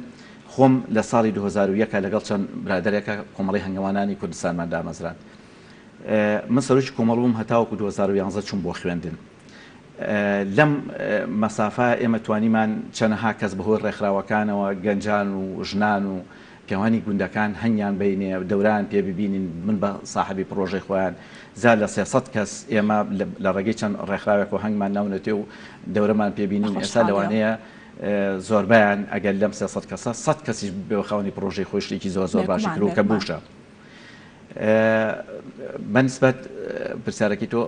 خۆم لە ساڵی 2001 لەگەڵ چەند برادێکە کۆمەڵی هەنگەوانانی کوردستانمان دامەزران. من سەرۆکی کۆمەڵ بووم هەتاوەکو 2011 چوون بۆ خوێندن. لەم مەسافە ئێمە توانیمان چەندەها کەس بەهۆی ڕێکخراوەکانەوە گەنجان و ژنان و پیاوانی گوندەکان هەنگیان بینێ دەوران پێ ببینین من بە صاحبی پرۆژەی خۆیان زار لە 300 کەس ئێمە لە ڕێگەی چەند ڕێکخراوێک و هەنگمان ناونەتێ و دەورەمان پێبینین. ئێستا لەوانەیە زۆربیان ئەگەر لەم 300 کەسە 100 کەسی بێخاونی پرۆژەی خۆشتێکی زۆر باشی کرد کە بوشە. بەنسبەت پرسیارەکەی تۆ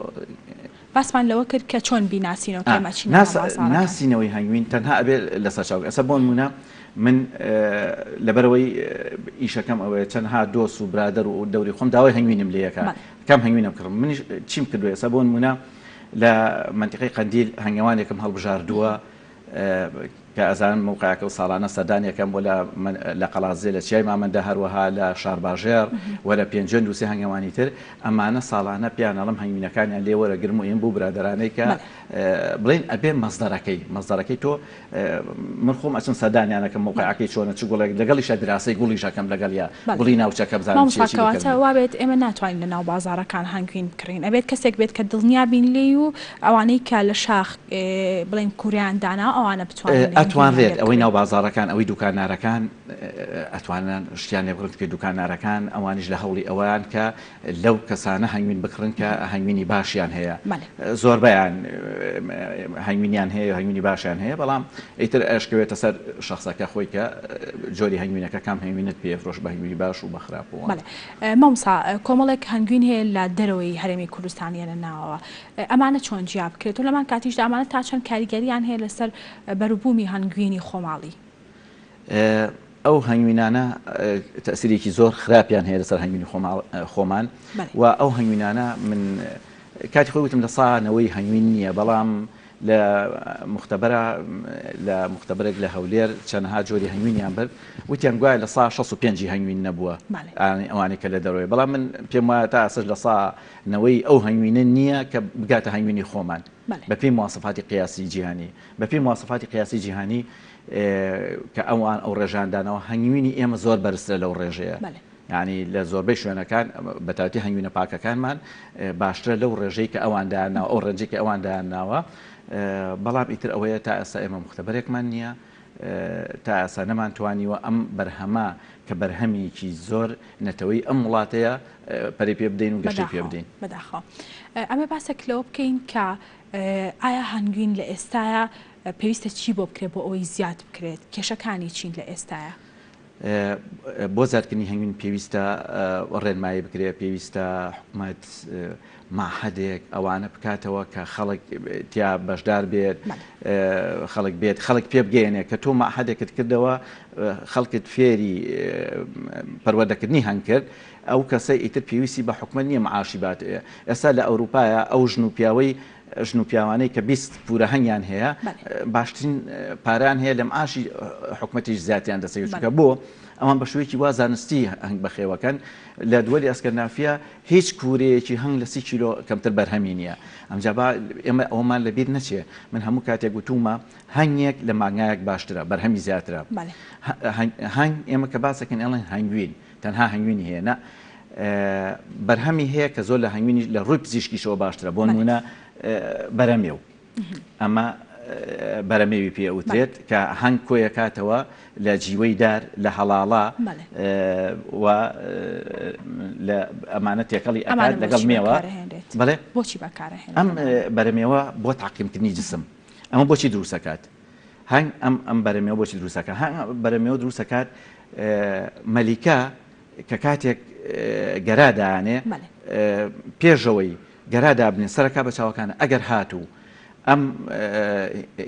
باسمان لەوە کرد کە چۆن بیناسینەوە ناسینەوەی هەنگوین تەنها ئەبێ لەسەر چاو. ئەسە بۆ نمونە من لەبەرەوەی ئیشەکەم ئەوەیە چەندها دۆست و برادەر و دەوری خۆم داوای هەنگوینم لەیەکە کەم هەنگوینم کردم. منیش چیم کردووە ئێستا بۆ نمونە لە منتیقەی قەندیل هەنگەوانێکم هەڵبژاردووە کە ئەزانم موقعەکە و ساڵانە سەردانیەکەم بۆ لە قەڵازێ لە چیای مامەندە هەروەها لە شارباژێر وە لە پێنجەند و سێ هەنگەوانی تر ئەمانە ساڵانە پیانەڵم هەنگوینەکانیان لێ وەرەگرم و ئێم بوو برادرانەی کە بڵین ئەبێ مەزدەرەکەی تۆ من خۆم ئەچم سەردانیانەکەم موقعەکەی چۆنە چ گوڵێک لەگەڵیشە دراسی گوڵیشەکەم لەگەڵیا گوڵی ناوچەکە بزانم وابێت ئێمە ناتوانین لە ناو بازارەکان هەنگوین بکڕین ئەبێت کەسێک بێت کە دڵنیا بین لێ و ئەوانەی کە لە شاخ بڵین کوریان دانا ئەوانە بتوانین ئەتوانرێت ئەوەی ناو بازارەکان ئەوەی دوکانارەکان ئەتوانن شتیان لێ بڕن کە دوکانارەکان ئەوانیش لە هەوڵی ئەویان کە لەو کەسانە هەنگوین بکڕن کە هەنگوینی باشیان هەیە. زۆربیان هەنگوینیان هەیە هەنگوینی باشیان هەیە بەڵام ئیتر ئەشکەوێتە سەر شخصەکە خۆی کە جۆری هەنگوینەکە کام هەنگوینت پێفرۆش بە هەنگوینی باش و بەخراپەوە. مامۆستا کۆمەڵێک هەنگوین هەیە لە دەرەوەی هەرێمی کوردستانیە لە ناوەوە ئەمانە چۆن جیا بکرێت و لەمان کاتیشدا ئەمانە تا چەند کاریگەریان هەیە لەسەر بەروبوومی هەنگوینی خۆماڵی؟ ئەو هەنگوینانە تەسیرێکی زۆر خراپیان هەیە لەسەر هەنگوینی خۆمان و ئەو هەنگوینانە من کاتی خۆی وتم لە سانەوەی هەنگوین نییە بەڵام لە مختبەرێک لە هەولێر چەندها جۆری هەنگوینیان بەر وتیان گوایە لە 165 هەنگوین نەبووە ئەوانەی کە لە دەرەوەی بەڵام من پێم وایە تا ئەسەر لە سانەوەی ئەو هەنگوینە نییە کە بگاتە هەنگوینی خۆمان بە پێی مواسفاتی قیاسی جیهانی بە پێی مواسفاتی قیاسی جیهانی کە ئەوان ئەو ڕێژاندانەوە هەنگوینی ئێمە زۆر بەرزترە لەو ڕێژەیە ینی لە زۆربەی شوێنەکان بەتاوەتی هەنگوینە پاکەکانمان باشترە لەو ڕێژەی کە ئەوان ئەو ڕێنجێکی ئەوان دایانناوە بەڵام ئیتر ئەوەیە تا ئێستا ئێمە مختبەرێکمان نییە تا ئاسا نەمانتوانیوە ئەم بەرهەمە کە بەرهەمێکی زۆر نەتەوەی ئەم وڵاتەیە پەری پێ بدەین و گەشتی پێ بدەین. بەداخەوە ئەمە باسێکلەوە بکەین کە ئایا هەنگوین لە ئێستاە پێویستە چی بۆ بکرێت بۆ ئەوەی زیاد بکرێت کێشەکانی چین لە ئێستاە؟ بۆ زیادکردنی هەنگوین پێویستە ڕێنمایی بکرێت پێویستە حکوومەت ماحەدێک ئەوانە بکاتەوە کە خەڵک تیا بەشدار بێت خەڵک پێ بگەێنێ کە تۆ ماحەدێکت کردەوە خەڵکت فێری پەروەردەکردنی هەنگ کرد ئەو کەسە ئیتر پێویستی بە حکومەت نییە معاشی بات. ئێستا لە ئەوروپایە ئەو ژن و پیاوەی ژن و پیاوانەی کە 20 پورە هەنگیان هەیە باشترین پاران هەیە لە معاشی حکومەتیش زیاتیان دەسەوێت کە بۆ ئەوان بە شوەیەکی وا زانستی هەنگ بەخێوەکەن لە دووەلی ئەسکەندنافیا هیچ کوورەیەکی هەنگ لە 30 کیلۆ کەمتر بەرهەمی نییە. ئەمجا ئێمە ئەومان لەبیر نەچێ من هەموو کاتێک گوتومە هەنگێک لە مانگایەک باشترە بەرهەمی زیاترە. هەنگ ئێمە کە باسەکەن ئەڵێن هەنگوین تەنها هەنگوینی هەیە نە بەرهەمی هەیە کە زۆر لە هەنگوینی لە ڕووی پزیشکیشەوە باشترە بۆ نمونە بەرەمێو ئەمە بەرەمێوی پێوترێت کە هەنگ کۆیە کاتەوە لە جیوەی دار لە هەڵاڵا و لە ئەمانە تێکەڵی ئەکات لەگەڵ مێوە بەڵێ بۆچی بەکارهێن ئەم بەرەمێوە بۆ تاقیمکردنی جسم ئەمە بۆچی دروستەکات هەنگ ئەم بەرەمێوە بۆچی دروستەکە هەنگ بەرەمێوە دروستەکات مەلیکا کە کاتێک گەرادانێ پێشەوەی گەرادا بنێ سەرەکا بە چاوەکانە ئەگەر هاتوو ئەم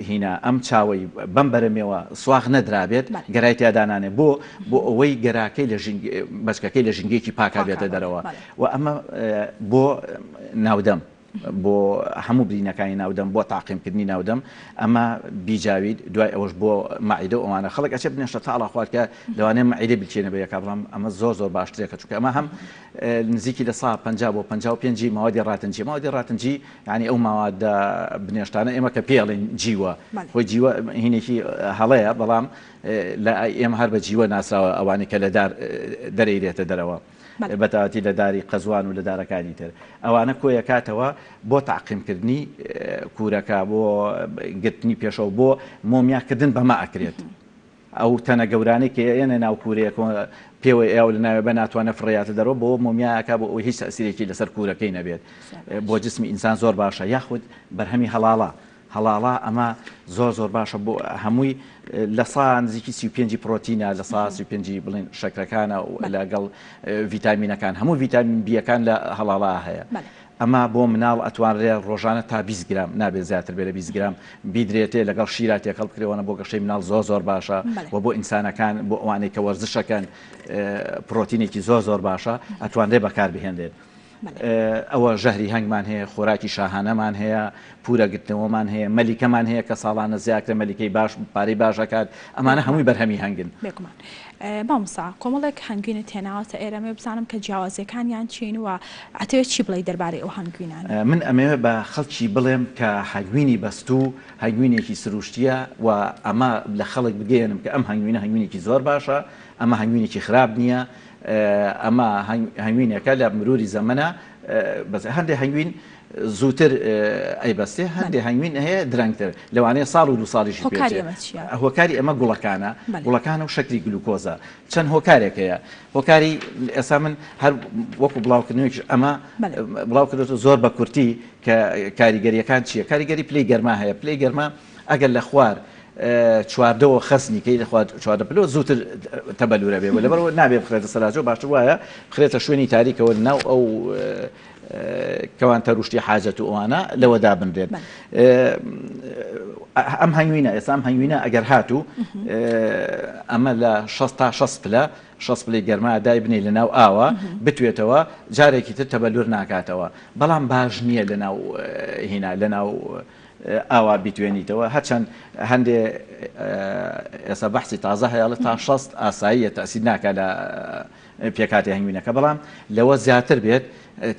هینا ئەم چاوەی بەم بەرەمێوە سواغ نەدرابێت گەرای تیادانانێ بۆ ئەوەی گەراکەی لە بەچکەکەی لە ژنگێکی پاکا بێتە دەرەوە و ئەمە بۆ ناودەم بۆ هەموو برینەکانی ناودەم بۆ تاقیمکردنی ناودەم ئەمە بیجاوید دوای ئەوەش بۆ مەعیدە و ئەوانە خەڵک ئەچێ بنێشتە تاڵە خوارد کە لەوانەیە مەعیدە بچێنە بە یەکابڕام ئەمە زۆر باشترێکە چونکە ئەمە هەم نزیکی لە 150 بۆ 55 ماوەدی ڕاتنجی یعنی ئەو ماوەدە بنێشتانە ئێمە کە پێڵێن جیوە خۆی جیوە هینێکی هەڵەیە بەڵام لە ئێمە هەر بە جیوە ناسراوە ئەوانی کە لە دار دەرەیرێتە دەرەوە بەتاوەتی لە داری قەزوان و لە دارەکانی تر ئەوانە کۆیە کاتەوە بۆ تاقیمکردنی کوورەکە بۆ گرتنی پێشەوە بۆ مۆمیاکردن بەما ئەکرێت ئەو تەنە گەورانەی کە ئێنە ناو کوورەیەک پێوە ئێوە لە ناوێ بە ناتوانە فڕێاتە دەرەوە بۆ مۆمیاکە بۆ ئەوی هیچ تەسیرێکی لەسەر کوورەکەی نەبێت بۆ جسمی ئینسان زۆر باشە یاخود بەرهەمی هەڵاڵا ئەمە زۆر باشە بۆ هەمووی لە نزیکی 35 پرۆتینە لە 35 بڵین شەکرەکانە و لەگەڵ ڤیتامینەکان هەموو ڤیتامین بیەکان لە هەڵاڵا هەیە ئەمە بۆ مناڵ ئەتوانرێت ڕۆژانە تا 20 گرام نابێت زیاتر بێت لە 20 گرام بیدرێتێ لەگەڵ شیرات تێکەڵ بکرێەوە بۆ گەشەی مناڵ زۆر باشە و بۆ ئینسانەکان بۆ ئەوانەی کە وەرزشەکەن پرۆتینێکی زۆر باشە ئەتوانرێت بەکار بهێنرێت ئەوە ژەهری هەنگمان هەیە خۆراکی شاهانەمان هەیە پورەگرتنەوەمان هەیە مەلیکەمان هەیە کە ساڵانە زیاترە مەلیکەی باش پارەی باشەکات ئەمانە هەمووی بەرهەمی هەنگن. مامۆستا کۆمەڵێک هەنگوینە تێناوەتە ئێرەمێ بزانم کە جیاوازەکانیان چین و ئەتەوێت چی بڵێ دەربارەی ئەو هەنگوینان؟ من ئەمەوێت بە خەڵکی بڵێم کە هەنگوینی بەستوو هەنگوینێکی سروشتیە و ئەمە لە خەڵک بگەێنم کە ئەم هەنگوینێکی زۆر باشە ئەمە هەنگوینێکی خراپ نییە ئەمە هەنگوینەکە لە مروری زەمەنە هەندێک هەنگوین زووتر ئەیبەستێ هەندێک هەنگوین هەیە درەنگتر لەوانەیە ساڵ و 2 ساڵیشی هۆکاری ئەمە گوڵەکانە و شەکری گلوکۆزە چەند هۆکارێک هەیە هۆکاری ئێستا من هەر وەکو بڵاوکردنەوەیش ئەمە بڵاوکردێتە زۆر بە کورتی کە کاریگەریەکان چییە کاریگەری پلەی گەرما هەیە پلەی گەرما ئەگەر لە خوار چواردەوە خستنی کەی چواردە پلۆ زووتر تەبەلورە بێ لەبەرەوە نابێ بخرێتە سەراجەوە باشتر وایە بخرێتە شوێنی تاریکەوە ناو ئەو کەوانتە ڕوشتی حاجەت و ئەوانە لەوەدا بنرێت ئەم هەنگوینە ئێستا ئەم هەنگوینە ئەگەر هاتوو ئەمە لە 60 تا 60 پلەی گەرما دای بنێ لە ناو ئاوە بتوێتەوە جارێکی تر تەبەلور ناکاتەوە بەڵام باش نییە لە ناو هینا لە ناو ئاوا بیتوێنیتەوە هەرچەند هەندێ ئێستا بەحسی تازە هەیەڵە تا 60 ئاساییە تەسیر ناکە لە پێکاتی هەنگوینەکە بەڵام لەوە زیاتر بێت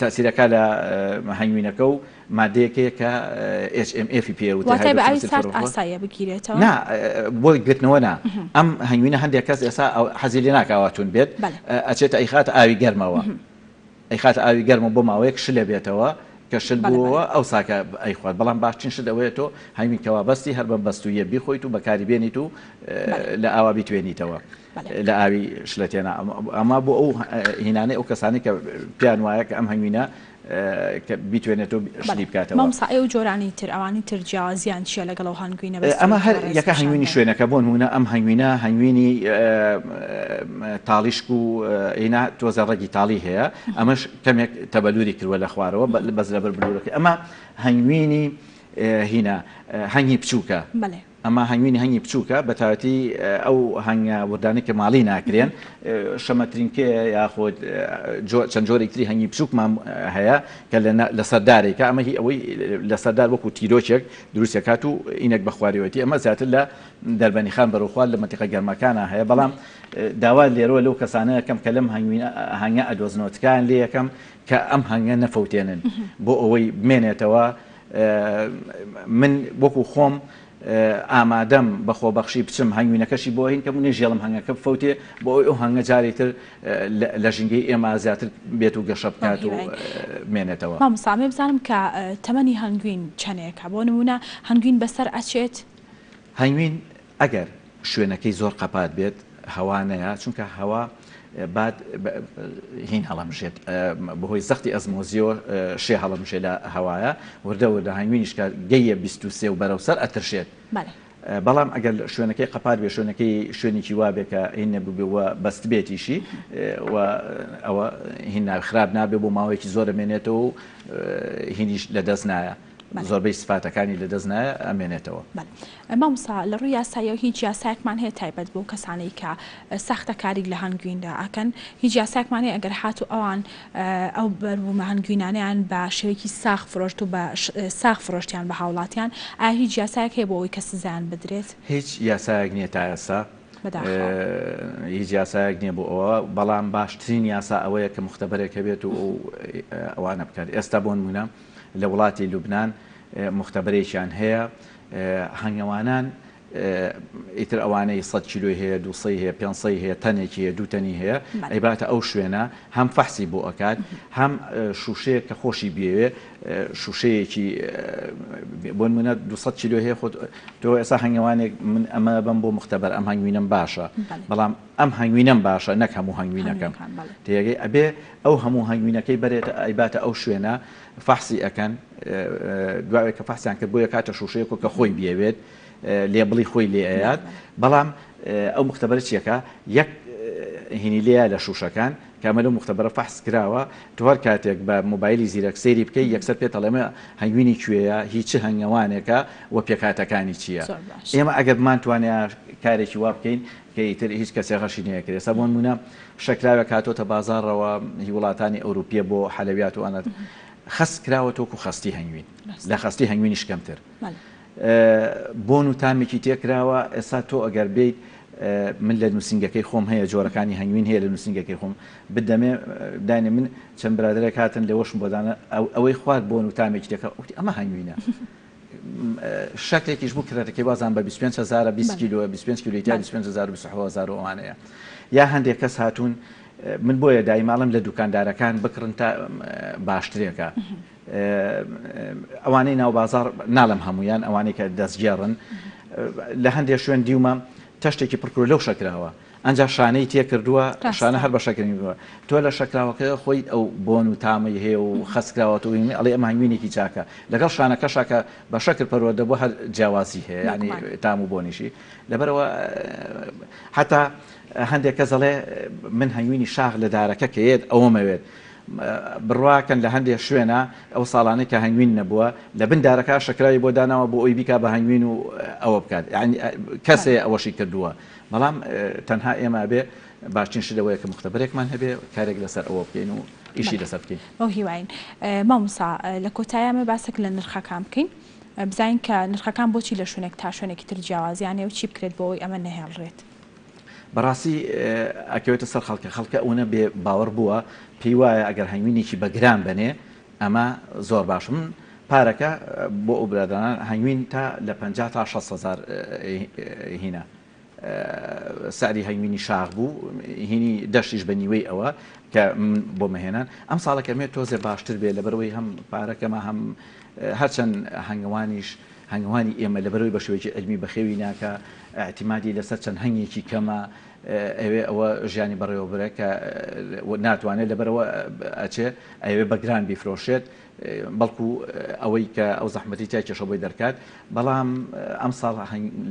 تەسیرەکە لە هەنگوینەکە و مادەیەکەیە کە HMF ئاسایە بگیرێتەوە نا بۆ گرتنەوە نا ئەم هەنگوینە هەندێک کەس ئێستا حەزی لێ ناکاواتون بێت ئەچێتە ئەیخاتە ئاوی گەرمەوە ئەیخاتە ئاوی گەرمە بۆ ماوەیەک شلە بێتەوە کە شت بووەوە ئەو ساکە ئەیخوات بەڵام باشترین شت ئەوەیە تۆ هەمین کەوا بەستی هەر بەم بەستویە بیخۆیت و بەکاری بێنیت و لە ئاوا بیتوێنیتەوە لە ئاوی شلەتێنە ئەما بۆ ئەو هینانەی ئەو کەسانی کە پیان وایە کە ئەم هەنگوینە کە بیتوێنێتەوە شتی بکاتەوە مامۆستا ئێوە جۆرانی تر ئەوانی تر جیازیان چیە لەگەڵ ئەو هەنگوینە ئەمە هەر یەکە هەنگوینی شوێنەکە بۆ نمونە ئەم هەنگوینە هەنگوینی تاڵیشک و ئینا تۆزە ڕێگی تاڵی هەیە ئەمەش کەمێک تەبەلوری کردووە لە خوارەوە بەس لەبەر بلوورەکە ئەمە هەنگوینی هینە هەنگی بچووکە ئەمە هەنگوینی هەنگی بچووکە بە تایبەتی ئەو هەنگە وردانی کە ماڵی ناکرێن شەمەترینکێ یاخۆت چەند جۆرێک تری هەنگی بچووکمان هەیە کە لە سەردارێکە ئەمە هی ئەوەی لە سەردار وەکو تیرۆچێک دروستەکات و ئینێک بە خواریوەتی ئەمە زیاتر لە دەربەنی خان بەرەوخوار لە منتیقە گەرمەکانە هەیە بەڵام داوا لێرەوە لەو کەسانە یەکەم کە لەم هەنگە ئەدۆزنەوەتکان لێ یەکەم کە ئەم هەنگە نەفەوتێنن بۆ ئەوەی بمێنێتەوە من وەکو خۆم ئامادەم بەخۆبەخشی بچم هەنگوینەکەشی بۆ هین کە منێ ژێڵم هەنگەکە بفەوتێ بۆ ئەوی ئەو هەنگە جارێتتر لە ژنگەی ئێمە زیاتر بێت و گەشە بکات و مێنێتەوە. مامۆستا بزانم کە تەمەنی هەنگوین چەندێکە بۆ نمونە هەنگوین بەسەر ئەچێت هەنگوین ئەگەر شوێنەکەی زۆر قەپات بێت هەوانەیە چونکە هەوا بعد هین هەڵەمژێت بەهۆی زەختی ئەزمۆزیۆ شێ هەڵەمژێ لە هەوایە وردە هەنگوینیشکە گەیە 23 و بەرەوسەر ئەترشێت بەڵام ئەگەر شوێنەکەی قەپات بێ شوێنەکەی شوێنێکی وا بێ کە هین نەبووبێەوە بەست بێتیشی ئەوە هین خراپ نابێ بۆ ماوەیەکی زۆر ئەمێنێتەوە و هینیش لەدەست نایە زۆربەی سفاتەکانی لەدەست نایە ئەمێنێتەوە. مامۆستا لە ڕووی یاساییەوە هیچ یاسایەکمان هەیە تایبەت بۆ کەسانی کە سەختە کاری لە هەنگویندا ئەکەن هیچ یاسایەکمان هەیە ئەگەر هاتو ئەوان ئەو بەربوومە هەنگوینانیان بە شێوەیەکی ساغ فرۆشت و بە ساغ فرۆشتیان بە هاوڵاتیان ئایا هیچ یاسایەک هەیە بۆ ئەوەی کە سزایان بدرێت؟ هیچ یاسایەک نییە تا ئێستا هیچ یاسایەک نییە بۆ ئەوە بەڵام باشترین یاسا ئەوەیە کە مختبەرێک هەبێت و ئەوانە بکات. ئێستا بۆ نمونە لە وڵاتی لوبنان مختبەرێکیان هەیە هەنگەوانان ئیتر ئەوانەی 100 کیلۆ هەیە 200 هەیە 500 هەیە تەنێکی هەیە 2 تەنی هەیە ئەیباتە ئەو شوێنە هەم فەحسی بۆ ئەکات هەم شوشەیە کە خۆشی بێوێ شوشەیەکی بۆ نمونە 200 کیلۆ هەیە خۆت تۆ ئێستا هەنگەوانێک من ئەمە بم بۆ مختبەر ئەم هەنگوینم باشە بەڵام ئەم هەنگوینم باشە نەک هەموو هەنگوینەکەم تێگەی ئەبێ ئەو هەموو هەنگوینەکەی بەرێت ئەیباتە ئەو شوێنە فەحسی ئەکەن دوای کە فەحسیان کرد بۆ یەکاتە شوشەیەک کە خۆی بێوێت لێبڵی خۆی لێ ئەیات بەڵام ئەو مختبەرە چیەکە یەک هینی لێە لە شوشەکان کامە لەو مختبەرە فەحس کراوە تو هەر کاتێک بە مۆبایلی زیرەک سەیری بکەی یەکسەر پێت ئەڵێمە هەنگوینی کوێیە هیچ هەنگەوانێکە و پێکاتەکانی چییە ئێمە ئەگەر بمانتوانێت کارێکی وا بکەین کە ئیتر هیچ کەسێ غەشی نەیەکرێت ئێستا بۆ نمونە شەکراوە کاتۆتە بازاڕەوە وڵاتانی ئەوروپیە بۆ حەلەویات و ئەنەت خەست کراوە تۆکو خەستی هەنگوین لە خەستی هەنگوینی شکەمتر بۆن و تامێکی تێکراوە ئێستا تۆ ئەگەر بیت من لە نووسنگەکەی خۆم هەیە جۆرەکانی هەنگوین هەیە لە نووسنگەکەی خۆم بدەمێ داینێ من چەند برادرێک هاتن لەوەشم بۆدانە ئەوەی خوارد بۆن و تامێکی تێکە وتی ئەمە هەنگوینە شەکلێکیش بوو کرێتەکەی بازان بە 25,000 20 کیلۆ 25 کیلۆ تا 25,000 27,000 ئەوانەیە یا هەندێک کەس هاتوون من بۆیە دایماڵم لە دوکاندارەکان بکڕن تا باشترێکە ئەوانەی ناو بازار ناڵم هەمویان ئەوانەی کە دەستگێڕن لە هەندێک شوێن دیومە تەشتێکی پڕکرۆ لەو شەکراوە ئەنجا شانەی تێکردووە شانە هەر بە شەکردنەوە تۆ لە شەکراوەکە خۆی ئەو بۆن و تامی هەیە و خەسکراوە و ئەڵێ ئەمە هەنگوینێکی چاکە لەگەڵ شانەکەشاکە بە شەکر پەروەردە بۆ هەر جیاوازی هەیە ینی تام و بۆنیشی لەبەرەوە حتا هەندێک کەس دەڵێ من هەنگوینی شاخ لە دارەکە کەیت ئەوەمەوێت بڕواکەن لە هەندێک شوێنە ئەو ساڵانەی کە هەنگوین نەبووە لە بن دارەکە شەکراوی بۆ داناوە بۆ ئەوی بیکا بە هەنگوین و ئەوە بکات کەسێ ئەوەشی کردووە بەڵام تەنها ئێمە بێ باشترین شتەوەیە کە مختبەرێکمان هەبێ کارێک لەسەر ئەوە بکەین و ئیشی لەسەر بکەین. ئەو هیواین مامۆستا لە کۆتاییمە باسێک لە نرخەکان بکەین بزانین کە نرخەکان بۆچی لە شوێنێک تا شوێنێکی تر جیاوازیانێ و چی بکرێت بۆ ئەوی ئەمە نەهێڵڕێت. بەڕاستی ئەکەوێتە سەر خەڵکە ئەوە بێ باوەڕ بووە پێی وایە ئەگەر هەنگوینێکی بەگران بنێ ئەمە زۆر باش من پارەکە بۆ ئەو برادران هەنگوین تا لە 50 تا 60,000 هینە ساری هەنگوینی شاغ بوو هینی دەشتیش بە نیوەی ئەوە کە بۆ مەهێنان ئەم ساڵەکەمێت تۆزێ باشتر بێ لەبەرەوەی هەم پارەکەمە هەم هەرچەند هەنگەوانی ئێمە لەبەرەوەی بە شێوەیەکی ئەلمی بەخێوی ناکە اعتیمادی لەسەر چەند هەنگێکی کەمە ئەوێ ئەوە ژیانی بەڕێوەبرە کە ناتوانێت لەبەرەوە ئەچێ ئەوێ بەگران بیفرۆشێت بەڵکو ئەوەی کە ئەو زەحمەتی تای کێشەبەی دەرکات بەڵام ئەم ساڵ